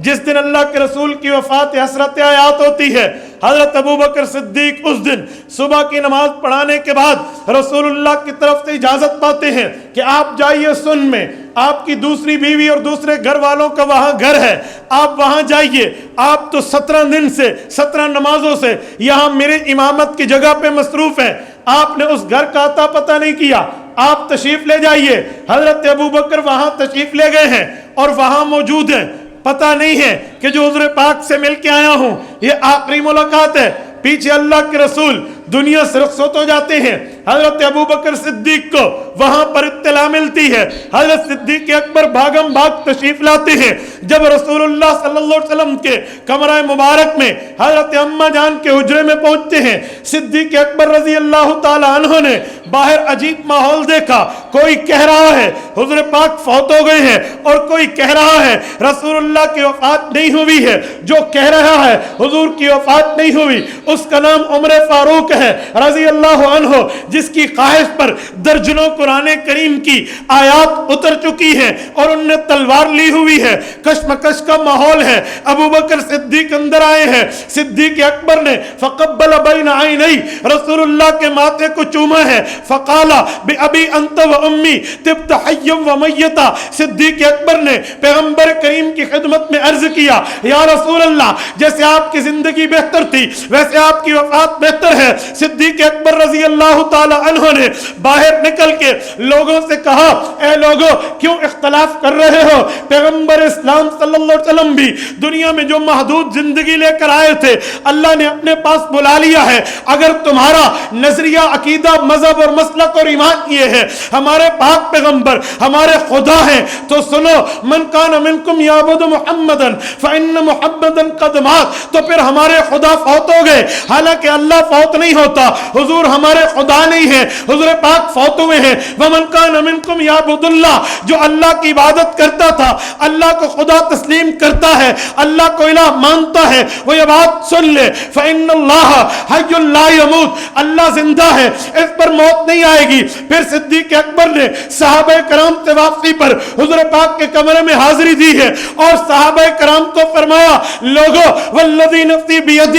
جس دن اللہ کے رسول کی وفات حسرت آیات ہوتی ہے، حضرت ابو بکر صدیق اس دن صبح کی نماز پڑھانے کے بعد رسول اللہ کی طرف سے اجازت پاتے ہیں کہ آپ جائیے سن میں، آپ کی دوسری بیوی اور دوسرے گھر والوں کا وہاں گھر ہے، آپ وہاں جائیے. آپ تو 17 دن سے 17 نمازوں سے یہاں میرے امامت کی جگہ پہ مصروف ہیں، آپ نے اس گھر کا عطا پتہ نہیں کیا، آپ تشریف لے جائیے. حضرت ابو بکر وہاں تشریف لے گئے ہیں اور وہاں موجود ہیں. پتہ نہیں ہے کہ جو حضور پاک سے مل کے آیا ہوں یہ آخری ملاقات ہے. پیچھے اللہ کے رسول دنیا سے رخصت ہو جاتے ہیں. حضرت ابو بکر صدیق کو وہاں پر اطلاع ملتی ہے. حضرت صدیق اکبر بھاگم بھاگ تشریف لاتے ہیں. جب رسول اللہ صلی اللہ علیہ وسلم کے کمرہ مبارک میں حضرت اماں جان کے حجرے میں پہنچتے ہیں، صدیق اکبر رضی اللہ تعالی عنہ نے باہر عجیب ماحول دیکھا. کوئی کہہ رہا ہے حضور پاک فوت ہو گئے ہیں اور کوئی کہہ رہا ہے رسول اللہ کی وفات نہیں ہوئی ہے. جو کہہ رہا ہے حضور کی وفات نہیں ہوئی اس کا نام عمر فاروق ہے رضی اللہ عنہ، جس کی خواہش پر درجنوں قرآن کریم کی آیات اتر چکی ہیں اور ان نے تلوار لی ہوئی ہے. کشمکش کا ماحول ہے. ابو بکر صدیق اندر آئے ہیں. صدیق اکبر نے فقبل بین عینی رسول اللہ کے ماتھے کو چوما ہے. فقال بأبی انت و امی طبت حیا و میتا. صدیق اکبر نے پیغمبر کریم کی خدمت میں عرض کیا یا رسول اللہ جیسے آپ کی زندگی بہتر تھی ویسے آپ کی وفات بہتر ہے. صدیق اکبر رضی اللہ تعالی عنہ نے باہر نکل کے لوگوں سے کہا اے لوگوں کیوں اختلاف کر رہے ہو؟ پیغمبر اسلام صلی اللہ علیہ وسلم بھی دنیا میں جو محدود زندگی لے کر آئے تھے اللہ نے اپنے پاس بلا لیا ہے. اگر تمہارا نظریہ، عقیدہ، مذہب اور مسلک اور ایمان یہ ہے ہمارے پاک پیغمبر ہمارے خدا ہیں تو سنو من کان منکم یعبد محمدا فإن محمدا قد مات. تو پھر ہمارے خدا فوت ہو گئے، حالانکہ اللہ فوت نہیں ہوتا. حضور ہمارے خدا نہیں ہے، حضور پاک فوت ہوئے ہیں. ومن کان منکم یعبد اللہ، جو اللہ کی عبادت کرتا تھا، اللہ کو خدا تسلیم کرتا ہے، اللہ کو الہ مانتا ہے، وہ یہ بات سن لے فإن اللہ حی لا یموت، اللہ زندہ ہے، اس پر موت نہیں آئے گی. پھر صدیق اکبر نے صحابہ کرام سے واپسی پر حضور پاک کے کمرے میں حاضری دی ہے اور صحابہ کرام کو فرمایا لوگو والذی نفسی بیدہ،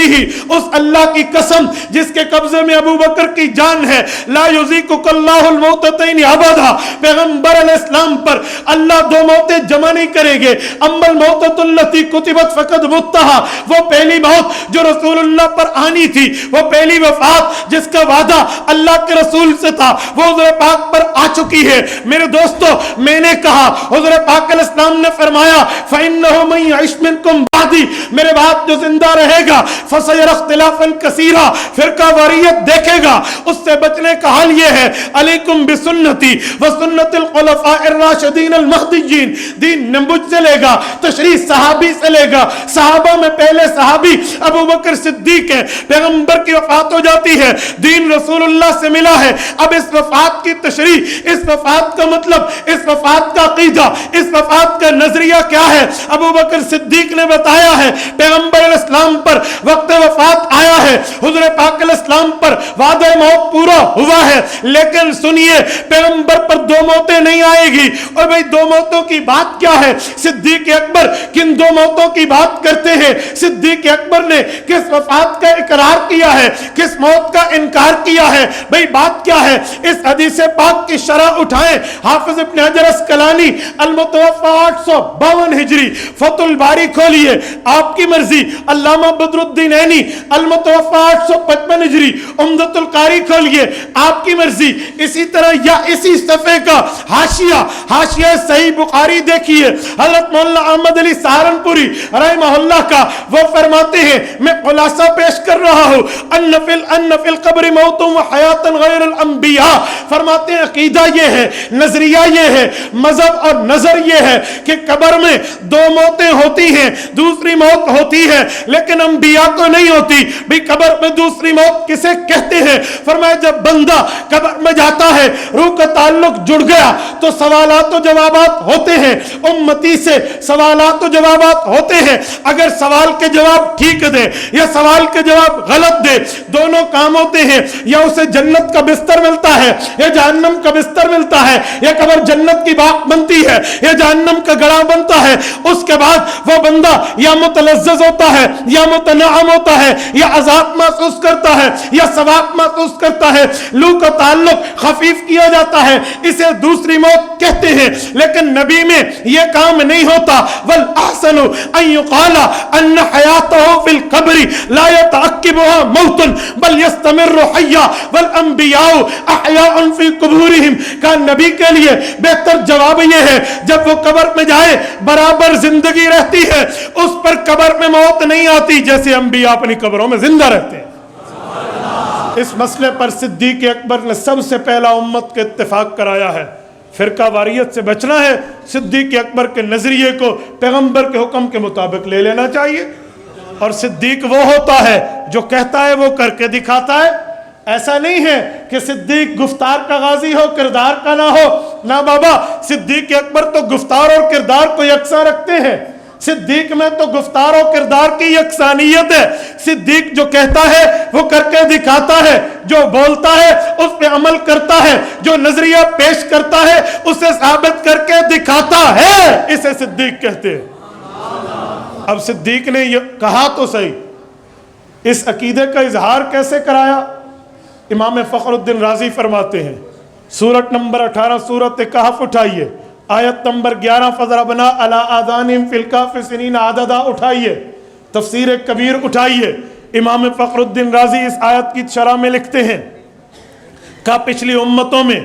اس اللہ کی قسم جس کے قبضے میں ابو بکر کی جان ہے، لا یذیقک اللہ الموتتین ابدا، پیغمبر علیہ السلام پر اللہ دو موتیں جمع نہیں کرے گے. اما الموتۃ التی کتبت فقد متھا، وہ پہلی موت جو رسول اللہ پر آنی تھی، وہ پہلی وفات جس کا وعدہ اللہ کے رسول سے تھا وہ حضور پاک پر آ چکی ہے. میرے دوستو میں نے کہا حضور پاک علیہ السلام نے فرمایا فإنہ من یعش منکم بعدی, میرے بعد جو زندہ رہے گا, فسیر اختلافا کثیرا, فرقہ واریت دیکھے گا. اس سے بچنے کا حل یہ ہے, علیکم بسنتی وسنت الخلفاء الراشدین المہدیین. دین نمبج سے لے گا, تشریح صحابی سے لے گا. صحابہ میں پہلے صحابی ابو بکر صدیق ہے. پیغمبر کی وفات ہو جاتی ہے, دین رسول اللہ سے ملا ہے. اب اس وفات کی تشریح, اس وفات کا مطلب, اس وفات کا عقیدہ, اس وفات کا نظریہ کیا ہے, ابو بکر صدیق نے بتایا ہے. پیغمبر علیہ السلام پر وقت وفات آیا ہے, حضور پاک علیہ السلام پر وعدہ موت پورا ہوا ہے, لیکن سنیے پیغمبر پر دو موتیں نہیں آئے گی. اور بھئی دو موتوں کی بات کیا ہے؟ صدیق اکبر کن دو موتوں کی بات کرتے ہیں؟ صدیق اکبر نے کس وفات کا اقرار کیا ہے, کس موت کا انکار کیا ہے؟ بھئی بات کیا ہے؟ اس حدیث پاک کی شرح اٹھائیں. حافظ ابن حجر اسقلانی المتوفی 852 ہجری فتح الباری کھولیے, آپ کی مرضی. علامہ بدر الدین عینی المتوفی 855 ہجری عمدۃ القاری کھولیے, آپ کی مرضی. اسی طرح یا اسی صفحے کا حاشیہ صحیح بخاری دیکھیے, حضرت مولانا احمد علی سہارنپوری رحمہ اللہ کا, وہ فرماتے ہیں, میں خلاصہ پیش کر رہا ہوں, ان فی القبر موت و حیات غیر الانبیاء. فرماتے ہیں عقیدہ یہ ہے, نظریہ یہ ہے, مذہب اور نظر یہ ہے کہ قبر میں دو موتیں ہوتی ہیں. دوسری موت ہوتی ہے لیکن انبیاء کو نہیں ہوتی. بھی قبر میں دوسری موت کسے کہتے ہیں؟ فرمایا جب بندہ قبر میں جاتا ہے, روح کا تعلق جڑ گیا تو سوالات و جوابات ہوتے ہیں. امتی سے سوالات و جوابات ہوتے ہیں. اگر سوال کے جواب ٹھیک دے یا سوال کے جواب غلط دے, دونوں کام ہوتے ہیں. یا اسے جنت کا بستر ملتا ہے یا جہنم کا بستر ملتا ہے, یا قبر جنت کی باغ بنتی ہے یا جہنم کا گڑھا بنتا ہے. اس کے بعد وہ بندہ یا متلذذ ہوتا ہے یا متنعم ہوتا ہے, یا عذاب محسوس کرتا ہے یا ثواب محسوس کرتا ہے. روح کا تعلق خفیف کیا جاتا ہے, اسے دوسری موت کہتے ہیں. لیکن نبی میں یہ کام نہیں ہوتا. والاحسن ان يقال ان حیاته في القبر لا يتعقبها موت بل يستمر حيا والانبیاء احیاء في قبورهم. کا نبی کے لیے بہتر جواب یہ ہے, جب وہ قبر میں جائے برابر زندگی رہتی ہے, اس پر قبر میں موت نہیں آتی جیسے انبیاء اپنی قبروں میں زندہ رہتے ہیں. اس مسئلے پر صدیق اکبر نے سب سے پہلا امت کے اتفاق کرایا ہے. فرقہ واریت سے بچنا ہے, صدیق اکبر کے نظریے کو پیغمبر کے حکم کے مطابق لے لینا چاہیے. اور صدیق وہ ہوتا ہے جو کہتا ہے وہ کر کے دکھاتا ہے. ایسا نہیں ہے کہ صدیق گفتار کا غازی ہو کردار کا نہ ہو. نہ بابا, صدیق اکبر تو گفتار اور کردار کو یکساں رکھتے ہیں. صدیق میں تو گفتار و کردار کی یکسانیت ہے. صدیق جو کہتا ہے وہ کر کے دکھاتا ہے, جو بولتا ہے اس پہ عمل کرتا ہے, جو نظریہ پیش کرتا ہے اسے ثابت کر کے دکھاتا ہے. اسے صدیق کہتے ہیں. اب صدیق نے یہ کہا تو صحیح, اس عقیدے کا اظہار کیسے کرایا؟ امام فخر الدین رازی فرماتے ہیں, سورت نمبر 18 سورت کہف اٹھائیے, آیت نمبر 11 فضربنا علی آذانہم فی الکہف سنین عددا اٹھائیے, تفسیر کبیر اٹھائیے. امام فخر الدین رازی اس آیت کی شرح میں لکھتے ہیں کہ پچھلی امتوں میں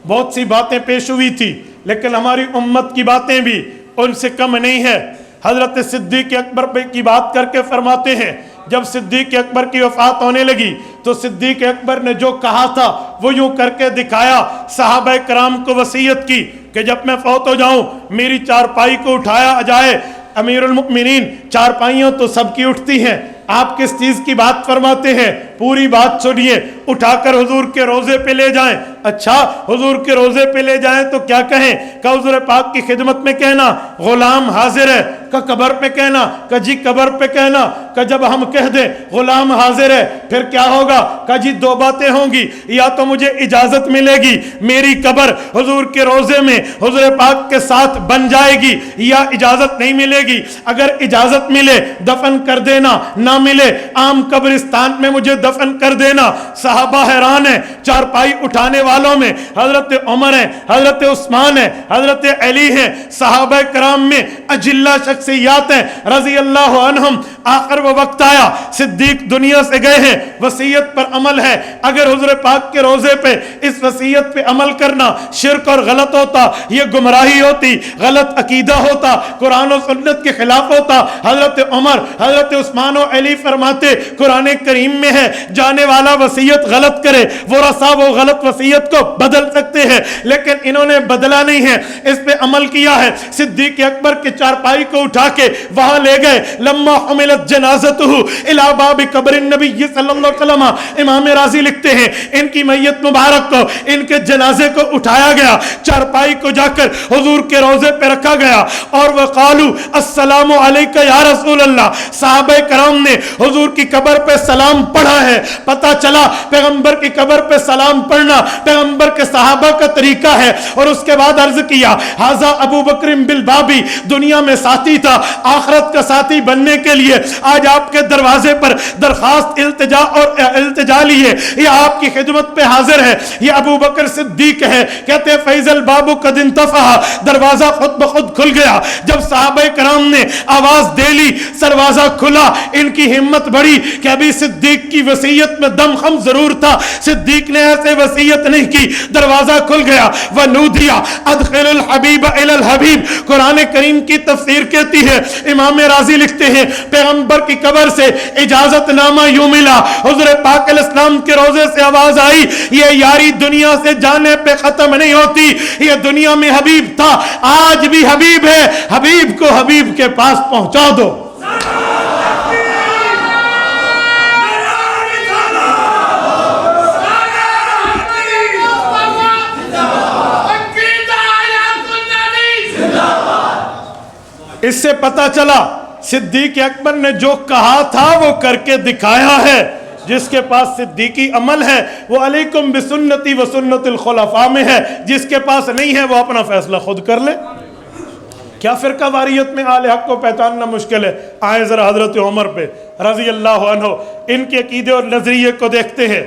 بہت سی باتیں پیش ہوئی تھی, لیکن ہماری امت کی باتیں بھی ان سے کم نہیں ہے. حضرت صدیق اکبر کی بات کر کے فرماتے ہیں, جب صدیق اکبر کی وفات ہونے لگی تو صدیق اکبر نے جو کہا تھا وہ یوں کر کے دکھایا. صحابہ کرام کو وصیت کی کہ جب میں فوت ہو جاؤں میری چارپائی کو اٹھایا جائے. امیر المؤمنین, چارپائیاں تو سب کی اٹھتی ہیں, آپ کس چیز کی بات فرماتے ہیں؟ پوری بات سنیے. اٹھا کر حضور کے روزے پہ لے جائیں. اچھا, حضور کے روزے پہ لے جائیں تو کیا کہیں؟ کہ حضور پاک کی خدمت میں کہنا غلام حاضر ہے. کہ قبر پہ کہنا, کہ جی قبر پہ کہنا. کہ جب ہم کہہ دیں غلام حاضر ہے پھر کیا ہوگا؟ کہ جی دو باتیں ہوں گی, یا تو مجھے اجازت ملے گی میری قبر حضور کے روزے میں حضور پاک کے ساتھ بن جائے گی, یا اجازت نہیں ملے گی. اگر اجازت ملے دفن کر دینا, نہ ملے عام قبرستان میں مجھے دفن کر دینا. صحابہ حیران ہیں. چارپائی اٹھانے والوں میں حضرت عمر ہیں, حضرت عثمان ہیں, حضرت علی ہیں. صحابہ کرام میں اجلہ شخصیات ہیں رضی اللہ عنہم. آخر وہ وقت آیا، صدیق دنیا سے گئے ہیں، وصیت پر عمل ہے۔ اگر حضور پاک کے روزے پہ اس وصیت پہ عمل کرنا شرک اور غلط ہوتا، یہ گمراہی ہوتی، غلط عقیدہ ہوتا، قرآن و سنت کے خلاف ہوتا۔ حضرت عمر، حضرت عثمان و علی فرماتے قرآن کریم میں ہے جانے والا وصیت غلط کرے ورثہ وہ غلط وصیت کو بدل سکتے ہیں، لیکن انہوں نے بدلا نہیں ہے، اس پہ عمل کیا ہے۔ صدیق اکبر کے چارپائی کو اٹھا کے وہاں لے گئے، لما حملت جنازتہ الی باب قبر النبی صلی اللہ علیہ وسلم، امام راضی لکھتے ہیں ان کی میت مبارک کو، ان کے جنازے کو اٹھایا گیا، چارپائی کو جا کر حضور کے روزے پہ رکھا گیا، اور وقالو السلام علیک یا رسول اللہ، صحابہ کرام نے حضور کی قبر پہ سلام پڑھا ہے۔ پتہ چلا پیغمبر کی قبر پہ سلام پڑھنا پیغمبر کے صحابہ کا طریقہ ہے۔ اور اس کے بعد عرض کیا ھذا ابو بکر بالبابی، دنیا میں ساتھی تھا، آخرت کا ساتھی بننے کے لیے آج آپ کے دروازے پر درخواست التجا لیے، یہ آپ کی خدمت پہ حاضر ہے، یہ ابو بکر صدیق ہے۔ کہتے ہیں فیض الباب قد انتفع، دروازہ خود بخود کھل گیا۔ جب صحابہ کرام نے آواز دے لی دروازہ کھلا، ان کی ہمت بڑھی کہ ابھی صدیق کی وصیت میں دم خم ضرور تھا، صدیق نے ایسے وصیت نہیں کی، دروازہ کھل گیا۔ وَنُودِيَ أَدْخِلُ الْحَبِيبَ إِلَى الْحَبِيبِ، قرآن کریم کی تفسیر کہتی ہے، امام راضی لکھتے ہیں پیغمبر کی قبر سے اجازت نامہ یوں ملا، حضور پاک علیہ السلام کے روزے سے آواز آئی، یہ یاری دنیا سے جانے پہ ختم نہیں ہوتی، یہ دنیا میں حبیب تھا، آج بھی حبیب ہے، حبیب کو حبیب کے پاس پہنچا دو۔ اس سے پتہ چلا صدیق اکبر نے جو کہا تھا وہ کر کے دکھایا ہے۔ جس کے پاس صدیقی عمل ہے وہ علیکم بسنتی و سنت الخلفاء میں ہے، جس کے پاس نہیں ہے وہ اپنا فیصلہ خود کر لے۔ کیا فرقہ واریت میں آل حق کو پہچاننا مشکل ہے؟ آئیں ذرا حضرت عمر پہ رضی اللہ عنہ، ان کے عقیدے اور نظریے کو دیکھتے ہیں۔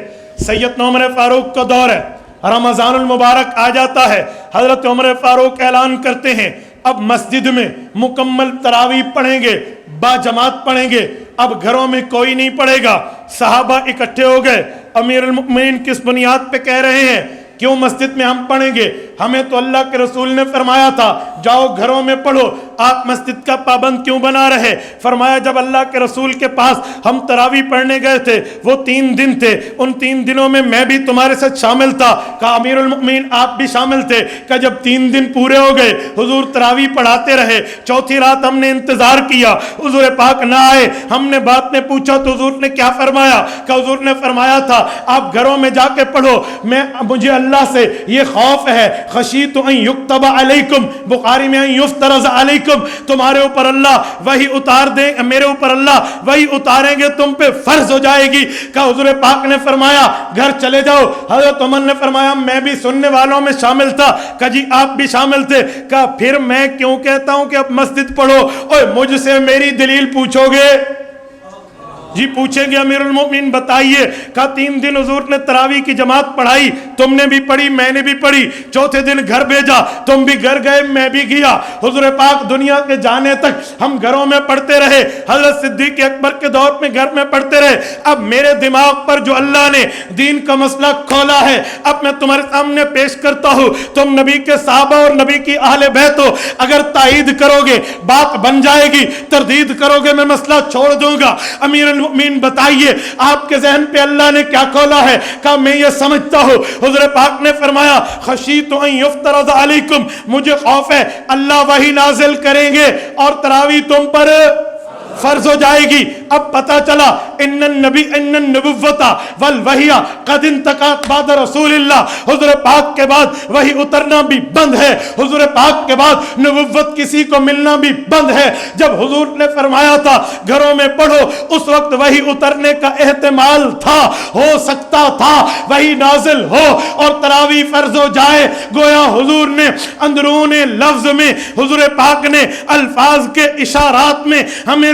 سیدنا عمر فاروق کا دور ہے، رمضان المبارک آ جاتا ہے، حضرت عمر فاروق اعلان کرتے ہیں اب مسجد میں مکمل تراویح پڑھیں گے، با جماعت پڑھیں گے، اب گھروں میں کوئی نہیں پڑھے گا۔ صحابہ اکٹھے ہو گئے، امیر المؤمنین کس بنیاد پہ کہہ رہے ہیں کیوں مسجد میں ہم پڑھیں گے؟ ہمیں تو اللہ کے رسول نے فرمایا تھا جاؤ گھروں میں پڑھو، آپ مسجد کا پابند کیوں بنا رہے؟ فرمایا جب اللہ کے رسول کے پاس ہم تراویح پڑھنے گئے تھے وہ 3 دن تھے، ان 3 دنوں میں میں بھی تمہارے ساتھ شامل تھا۔ کہا امیر المؤمنین آپ بھی شامل تھے؟ کہ جب 3 دن پورے ہو گئے حضور تراویح پڑھاتے رہے، چوتھی رات ہم نے انتظار کیا حضور پاک نہ آئے، ہم نے بات میں پوچھا تو حضور نے کیا فرمایا؟ کہ حضور نے فرمایا تھا آپ گھروں میں جا کے پڑھو، مجھے اللہ سے یہ خوف ہے، خشیت ان یکتب علیکم، بخاری میں ان یفترض علیکم، تمہارے اوپر اللہ وہی اتار دیں، میرے اوپر اللہ وہی اتاریں گے، تم پہ فرض ہو جائے گی۔ کہ حضور پاک نے فرمایا گھر چلے جاؤ، حضرت عمر نے فرمایا میں بھی سننے والوں میں شامل تھا۔ کہ جی آپ بھی شامل تھے؟ کہ پھر میں کیوں کہتا ہوں کہ اب مسجد پڑھو؟ اوہ مجھ سے میری دلیل پوچھو گے؟ جی پوچھیں گے امیر المؤمنین بتائیے۔ کہا 3 دن حضور نے تراویح کی جماعت پڑھائی، تم نے بھی پڑھی میں نے بھی پڑھی، چوتھے دن گھر بھیجا، تم بھی گھر گئے میں بھی گیا، حضور پاک دنیا کے جانے تک ہم گھروں میں پڑھتے رہے، حضرت صدیق اکبر کے دور میں گھر میں پڑھتے رہے۔ اب میرے دماغ پر جو اللہ نے دین کا مسئلہ کھولا ہے اب میں تمہارے سامنے پیش کرتا ہوں، تم نبی کے صحابہ اور نبی کی اہل بیت ہو، اگر تائید کرو گے بات بن جائے گی، تردید کرو گے میں مسئلہ چھوڑ دوں گا۔ امیر المؤمنین بتائیے آپ کے ذہن پہ اللہ نے کیا کھولا ہے؟ کہا میں یہ سمجھتا ہوں، حضور پاک نے فرمایا خشیت ان یفترض علیکم، مجھے خوف ہے اللہ وحی نازل کریں گے اور تراویح تم پر فرض ہو جائے گی۔ اب پتہ چلا ان النبوۃ والوحی قد انتقت بعد رسول اللہ، حضور پاک کے بعد وحی اترنا بھی بند ہے، حضور پاک کے بعد نبوت کسی کو ملنا بھی بند ہے۔ جب حضور نے فرمایا تھا گھروں میں پڑھو اس وقت وحی اترنے کا احتمال تھا، ہو سکتا تھا وحی نازل ہو اور تراویح فرض ہو جائے۔ گویا حضور نے اندرون لفظ میں، حضور پاک نے الفاظ کے اشارات میں ہمیں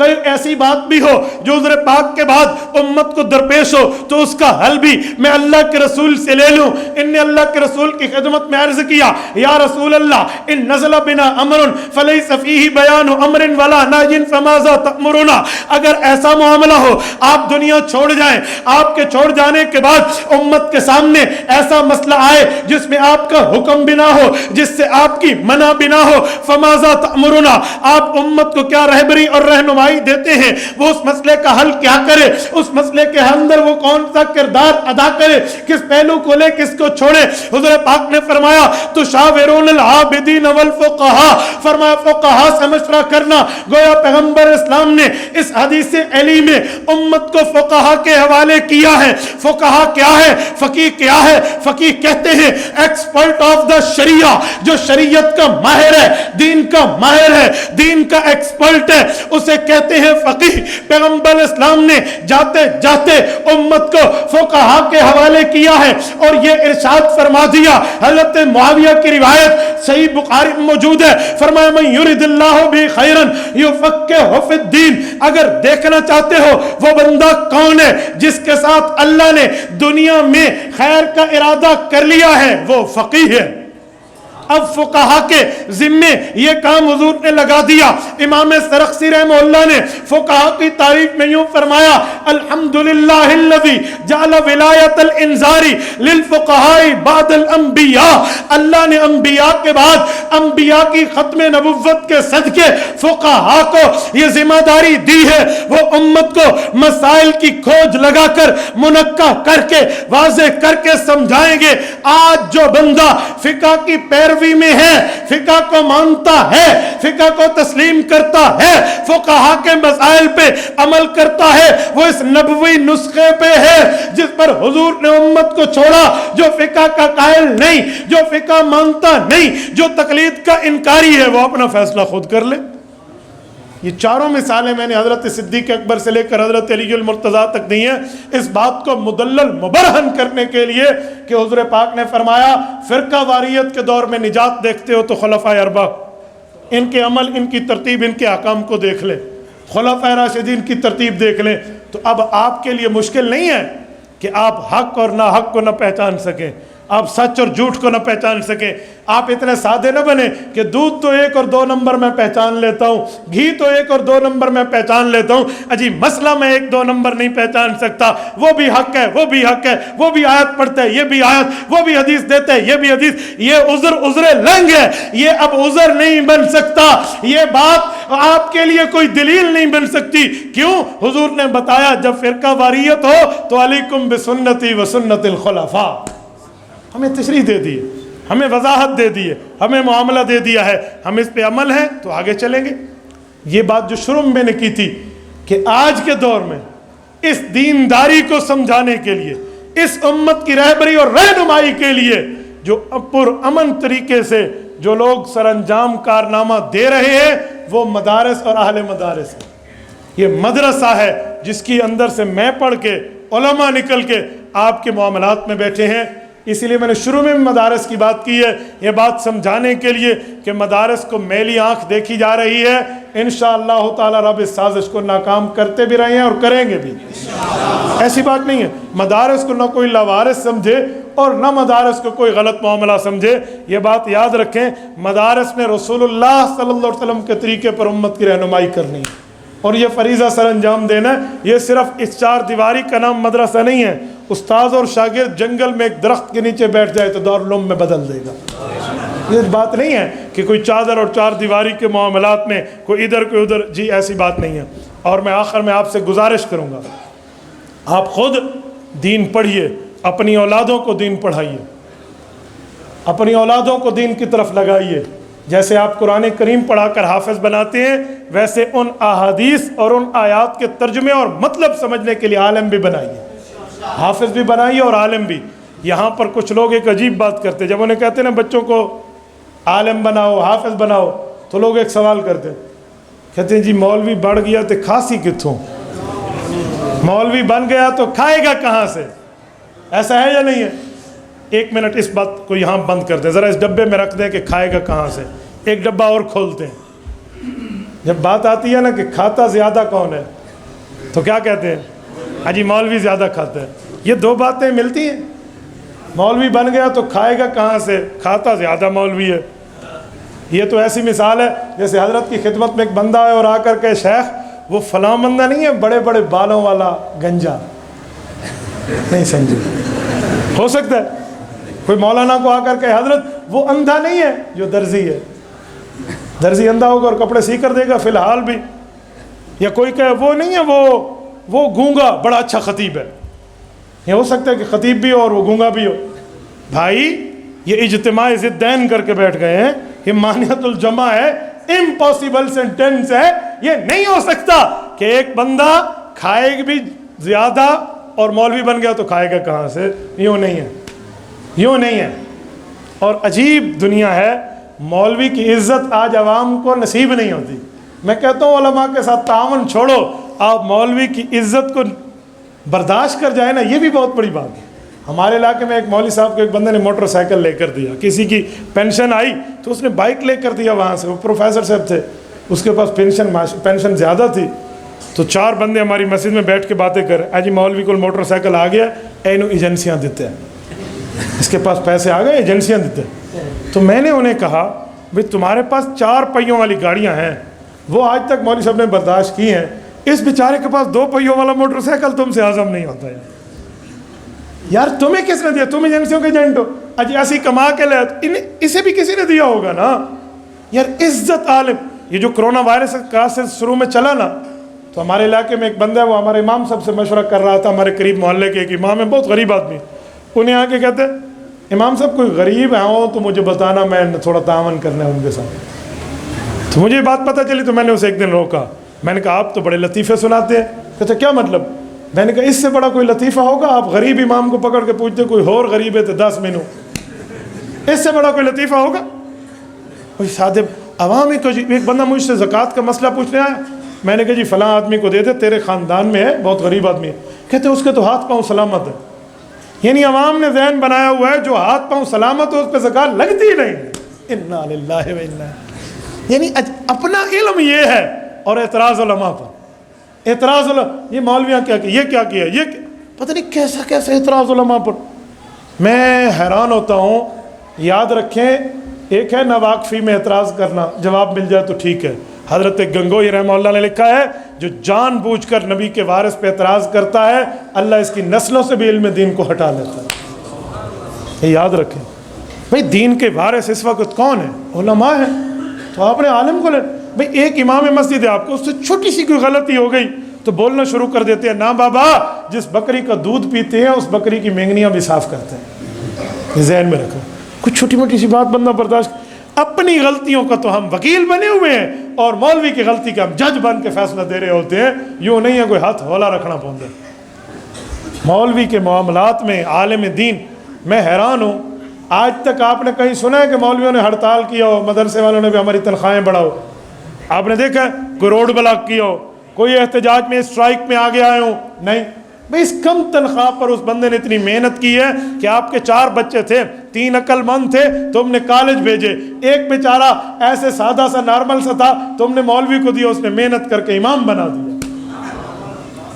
کوئی ایسی بات بھی ہو جو حضور پاک کے بعد امت کو درپیش ہو تو اس کا حل بھی میں اللہ کے رسول سے لے لوں۔ ان نے اللہ کے رسول کی خدمت میں عرض کیا یا رسول اللہ ان نزل بنا امر فلیس فیہ بیان امر ولا نہی فماذا تأمرنا، اگر ایسا معاملہ ہو آپ دنیا چھوڑ جائیں، آپ کے چھوڑ جانے کے بعد امت کے سامنے ایسا مسئلہ آئے جس میں آپ کا حکم بھی نہ ہو، جس سے آپ کی منع بھی نہ ہو، فماذا تأمرنا، آپ امت کو کیا رہبری اور رہنمائی دیتے ہیں؟ وہ اس مسئلے کا حل کیا کرے، اس مسئلے کے اندر وہ کون سا کردار ادا کرے، کس پہلو کو لے کس کو چھوڑے؟ حضور پاک نے فرمایا تشاورون العابدین والفقہاء، فرمایا فقہاء سے مشورہ کرنا۔ گویا پیغمبر اسلام نے اس حدیث علی میں امت کو فقہاء کے حوالے کیا ہے۔ فقہاء کیا ہے؟ فقیہ کیا ہے؟ فقیہ کہتے ہیں ایکسپرٹ آف دا شریعہ، جو شریعت کا ماہر ہے، دین کا ماہر ہے، دین کا ایکسپرٹ ہے، اسے کہتے ہیں فقیہ۔ پیغمبر اسلام نے جاتے جاتے امت کو فقہاء کے حوالے کیا ہے اور یہ ارشاد فرما دیا، حضرت معاویہ کی روایت صحیح بخاری میں موجود ہے، فرمایا من یرید اللہ بھی خیرا یفقہہ فی الدین، اگر دیکھنا چاہتے ہو وہ بندہ کون ہے جس کے ساتھ اللہ نے دنیا میں خیر کا ارادہ کر لیا ہے، وہ فقیہ ہے۔ اب فقہا کے ذمے یہ کام حضور نے لگا دیا۔ امام سرخسی رحمہ اللہ نے فقہا کی تعریف میں یوں فرمایا الحمدللہ الذی جعل ولایت الانذار للفقہاء بعد الانبیاء، اللہ نے انبیاء کے بعد انبیاء کی ختم نبوت کے صدقے فقہا کو یہ ذمہ داری دی ہے، وہ امت کو مسائل کی کھوج لگا کر منقع کر کے واضح کر کے سمجھائیں گے۔ آج جو بندہ فقہ کی پیروی میں ہے، فقہ کو مانتا ہے، فقہ کو تسلیم کرتا ہے، فقہا کے مسائل پہ عمل کرتا ہے، وہ اس نبوی نسخے پہ ہے جس پر حضور نے امت کو چھوڑا۔ جو فقہ کا قائل نہیں، جو فقہ مانتا نہیں، جو تقلید کا انکاری ہے، وہ اپنا فیصلہ خود کر لے۔ یہ چاروں مثالیں میں نے حضرت صدیق اکبر سے لے کر حضرت علی المرتضیٰ تک دی ہیں، اس بات کو مدلل مبرہن کرنے کے لیے کہ حضور پاک نے فرمایا فرقہ واریت کے دور میں نجات دیکھتے ہو تو خلفائے اربعہ، ان کے عمل، ان کی ترتیب، ان کے احکام کو دیکھ لیں، خلفائے راشدین کی ترتیب دیکھ لیں، تو اب آپ کے لیے مشکل نہیں ہے کہ آپ حق اور ناحق کو نہ پہچان سکیں، آپ سچ اور جھوٹ کو نہ پہچان سکیں۔ آپ اتنے سادے نہ بنے کہ دودھ تو 1 اور 2 نمبر میں پہچان لیتا ہوں، گھی تو 1 اور 2 نمبر میں پہچان لیتا ہوں، اجی مسئلہ میں 1-2 نمبر نہیں پہچان سکتا، وہ بھی حق ہے، وہ بھی حق ہے، وہ بھی آیت پڑھتا ہے، یہ بھی آیت، وہ بھی حدیث دیتا ہے، یہ بھی حدیث، یہ عذر لنگ ہے، یہ اب عذر نہیں بن سکتا، یہ بات آپ کے لیے کوئی دلیل نہیں بن سکتی۔ کیوں؟ حضور نے بتایا جب فرقہ واریت ہو تو علیکم بسنتی و سنت الخلفاء، ہمیں تشریح دے دی ہے، ہمیں وضاحت دے دی ہے، ہمیں معاملہ دے دیا ہے، ہم اس پہ عمل ہیں تو آگے چلیں گے۔ یہ بات جو شروع میں نے کی تھی کہ آج کے دور میں اس دینداری کو سمجھانے کے لیے، اس امت کی رہبری اور رہنمائی کے لیے جو پرامن طریقے سے جو لوگ سر انجام کارنامہ دے رہے ہیں وہ مدارس اور اہل مدارس ہیں۔ یہ مدرسہ ہے جس کی اندر سے میں پڑھ کے علماء نکل کے آپ کے معاملات میں بیٹھے ہیں۔ اسی لیے میں نے شروع میں مدارس کی بات کی ہے، یہ بات سمجھانے کے لیے کہ مدارس کو میلی آنکھ دیکھی جا رہی ہے، انشاءاللہ تعالی رب اس سازش کو ناکام کرتے بھی رہے ہیں اور کریں گے بھی، ایسی بات نہیں ہے۔ مدارس کو نہ کوئی لاوارث سمجھے اور نہ مدارس کو کوئی غلط معاملہ سمجھے، یہ بات یاد رکھیں، مدارس نے رسول اللہ صلی اللہ علیہ وسلم کے طریقے پر امت کی رہنمائی کرنی ہے اور یہ فریضہ سر انجام دینا ہے۔ یہ صرف اس 4 دیواری کا نام مدرسہ نہیں ہے، استاذ اور شاگرد جنگل میں ایک درخت کے نیچے بیٹھ جائے تو دارالعلوم میں بدل دے گا۔ یہ بات نہیں ہے کہ کوئی چادر اور 4 دیواری کے معاملات میں کوئی ادھر کوئی ادھر، جی ایسی بات نہیں ہے۔ اور میں آخر میں آپ سے گزارش کروں گا، آپ خود دین پڑھیے، اپنی اولادوں کو دین پڑھائیے، اپنی اولادوں کو دین کی طرف لگائیے۔ جیسے آپ قرآن کریم پڑھا کر حافظ بناتے ہیں، ویسے ان احادیث اور ان آیات کے ترجمے اور مطلب سمجھنے کے لیے عالم بھی بنائیے، حافظ بھی بنائیے اور عالم بھی۔ یہاں پر کچھ لوگ ایک عجیب بات کرتے ہیں، جب انہیں کہتے ہیں نا بچوں کو عالم بناؤ، حافظ بناؤ، تو لوگ ایک سوال کرتے ہیں، کہتے ہیں جی مولوی بڑھ گیا تو کھاسی کتوں، مولوی بن گیا تو کھائے گا کہاں سے؟ ایسا ہے یا نہیں ہے؟ 1 منٹ اس بات کو یہاں بند کر دیں، ذرا اس ڈبے میں رکھ دیں کہ کھائے گا کہاں سے، ایک ڈبہ اور کھولتے ہیں۔ جب بات آتی ہے نا کہ کھاتا زیادہ کون ہے تو کیا کہتے ہیں؟ حاجی مولوی زیادہ کھاتا ہے. یہ دو باتیں ملتی ہیں. مولوی بن گیا تو کھائے گا کہاں سے؟ کھاتا زیادہ مولوی ہے. یہ تو ایسی مثال ہے جیسے حضرت کی خدمت میں ایک بندہ ہے اور آ کر کے شیخ وہ فلاں بندہ نہیں ہے بڑے بڑے بالوں والا گنجا، نہیں سمجھے؟ ہو سکتا ہے کوئی مولانا کو آ کر کے حضرت وہ اندھا نہیں ہے جو درزی ہے، درزی اندھا ہوگا اور کپڑے سی کر دے گا فی الحال بھی. یا کوئی کہے وہ نہیں ہے وہ گونگا بڑا اچھا خطیب ہے. یہ ہو سکتا ہے کہ خطیب بھی ہو اور وہ گونگا بھی ہو. بھائی یہ اجتماع ضدین کر کے بیٹھ گئے ہیں. یہ مانعت الجمع ہے، امپاسبل سینٹینس ہے. یہ نہیں ہو سکتا کہ ایک بندہ کھائے بھی زیادہ اور مولوی بن گیا تو کھائے گا کہاں سے. یوں نہیں ہے، یوں نہیں ہے. اور عجیب دنیا ہے. مولوی کی عزت آج عوام کو نصیب نہیں ہوتی. میں کہتا ہوں علماء کے ساتھ تعاون چھوڑو، آپ مولوی کی عزت کو برداشت کر جائے نا، یہ بھی بہت بڑی بات ہے. ہمارے علاقے میں ایک مولوی صاحب کو ایک بندے نے موٹر سائیکل لے کر دیا. کسی کی پینشن آئی تو اس نے بائک لے کر دیا وہاں سے. وہ پروفیسر صاحب تھے، اس کے پاس پینشن زیادہ تھی. تو 4 بندے ہماری مسجد میں بیٹھ کے باتیں کر رہے، جی مولوی کو موٹر سائیکل آ گیا، اینو ایجنسیاں دیتے ہیں، اس کے پاس پیسے آ گئے ایجنسیاں دیتے ہیں. تو میں نے انہیں کہا بھئی تمہارے پاس 4 پہیوں والی گاڑیاں ہیں، وہ آج تک مولوی صاحب نے برداشت کی ہیں. اس بیچارے کے پاس 2 پہیوں والا موٹر سائیکل تم سے ہضم نہیں ہوتا ہے. یار تمہیں کس نے دیا؟ تم ایجنسیوں کے ایجنٹ ہو. اجی ایسی کما کے لے، اسے بھی کسی نے دیا ہوگا نا. یار عزت عالم. یہ جو کرونا وائرس کا شروع میں چلا نا، تو ہمارے علاقے میں ایک بندہ ہے، وہ ہمارے امام صاحب سے مشورہ کر رہا تھا. ہمارے قریب محلے کے ایک امام ہے، بہت غریب آدمی. انہیں آ کے کہتے امام صاحب کوئی غریب ہے ہوں تو مجھے بتانا، میں تھوڑا تعاون کرنا ہے ان کے ساتھ. تو مجھے یہ بات پتہ چلی تو میں نے اسے ایک دن روکا. میں نے کہا آپ تو بڑے لطیفے سناتے ہیں. کہتے کیا مطلب؟ میں نے کہا اس سے بڑا کوئی لطیفہ ہوگا؟ آپ غریب امام کو پکڑ کے پوچھتے کوئی اور غریب ہے تو 10 مینو، اس سے بڑا کوئی لطیفہ ہوگا؟ کوئی سادے عوامی کو. جی ایک بندہ مجھ سے زکوٰۃ کا مسئلہ پوچھنے آیا. میں نے کہا جی فلاں آدمی کو دے دے، تیرے خاندان میں ہے، بہت غریب آدمی ہے. کہتے اس کے تو ہاتھ پاؤں سلامت ہے. یعنی عوام نے ذہن بنایا ہوا ہے جو ہاتھ پاؤں سلامت ہو اس پہ زکوٰۃ لگتی ہی نہیں. انا للہ و انا. یعنی اپنا علم یہ ہے اور اعتراض علماء پر. اعتراض یہ مولویاں کیا کہ یہ کیا کیا، یہ پتہ نہیں کیسا کیسا اعتراض علماء پر. میں حیران ہوتا ہوں. یاد رکھیں ایک ہے ناواقفی میں اعتراض کرنا، جواب مل جائے تو ٹھیک ہے. حضرت گنگوئی رحمہ اللہ نے لکھا ہے جو جان بوجھ کر نبی کے وارث پہ اعتراض کرتا ہے اللہ اس کی نسلوں سے بھی علم دین کو ہٹا لیتا ہے. یہ یاد رکھیں. بھئی دین کے وارث اس وقت کون ہیں؟ علماء ہیں. تو آپ نے عالم کو لے. بھئی ایک امام مسجد ہے، آپ کو اس سے چھوٹی سی کوئی غلطی ہو گئی تو بولنا شروع کر دیتے ہیں نا بابا جس بکری کا دودھ پیتے ہیں اس بکری کی مینگنیاں بھی صاف کرتے ہیں. یہ ذہن میں رکھو. کچھ چھوٹی موٹی سی بات بندہ برداشت. اپنی غلطیوں کا تو ہم وکیل بنے ہوئے ہیں اور مولوی کی غلطی کا ہم جج بن کے فیصلہ دے رہے ہوتے ہیں. یوں نہیں ہے کوئی ہاتھ ہولا رکھنا پڑتا. مولوی کے معاملات میں عالم دین میں حیران ہوں. آج تک آپ نے کہیں سنا ہے کہ مولویوں نے ہڑتال کیا ہو، مدرسے والوں نے بھی ہماری تنخواہیں بڑھاؤ؟ آپ نے دیکھا کوئی روڈ بلاک کیا ہو، کوئی احتجاج میں اسٹرائک میں آگے آئے ہوں؟ نہیں. بھئی اس کم تنخواہ پر اس بندے نے اتنی محنت کی ہے کہ آپ کے 4 بچے تھے، 3 عقل مند تھے، تم نے کالج بھیجے. ایک بیچارہ ایسے سادہ سا نارمل سا تھا، تم نے مولوی کو دیا، اس نے محنت کر کے امام بنا دیا.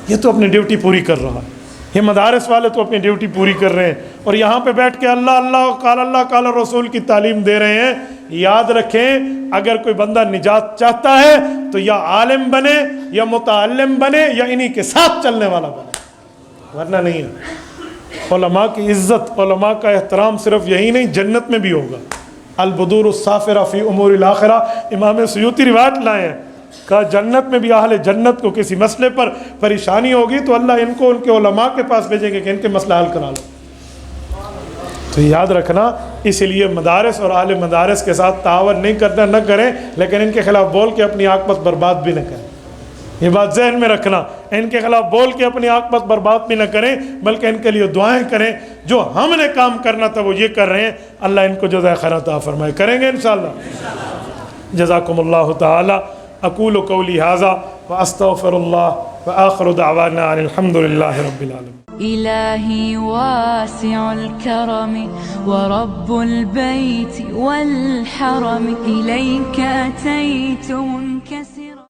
یہ تو اپنی ڈیوٹی پوری کر رہا ہے. یہ مدارس والے تو اپنی ڈیوٹی پوری کر رہے ہیں اور یہاں پہ بیٹھ کے اللہ قال رسول کی تعلیم دے رہے ہیں. یاد رکھیں اگر کوئی بندہ نجات چاہتا ہے تو یا عالم بنے یا متعلم بنے یا انہی کے ساتھ چلنے والا بنے، ورنہ نہیں ہے. علماء کی عزت، علماء کا احترام صرف یہی نہیں جنت میں بھی ہوگا. البدور الصافرہ فی امور الاخرہ امام سیوطی روایت لائے ہیں. کہا جنت میں بھی اہل جنت کو کسی مسئلے پر پریشانی ہوگی تو اللہ ان کو ان کے علماء کے پاس بھیجیں گے کہ ان کے مسئلہ حل کرا لو. تو یاد رکھنا اسی لیے مدارس اور اہل مدارس کے ساتھ تعاون نہیں کرنا، نہ کریں، لیکن ان کے خلاف بول کے اپنی عاقبت برباد بھی نہ کریں. یہ بات ذہن میں رکھنا. ان کے خلاف بول کے اپنی عاقبت برباد بھی نہ کریں بلکہ ان کے لیے دعائیں کریں. جو ہم نے کام کرنا تھا وہ یہ کر رہے ہیں، اللہ ان کو جزائے خیر عطا فرمائے. کریں گے انشاءاللہ. جزاکم اللہ تعالی. اقول قولی ھذا واستغفر اللہ وآخر دعوانا ان الحمد للہ رب العالمین. إلهي واسع الكرم ورب البيت والحرم إليك أتيت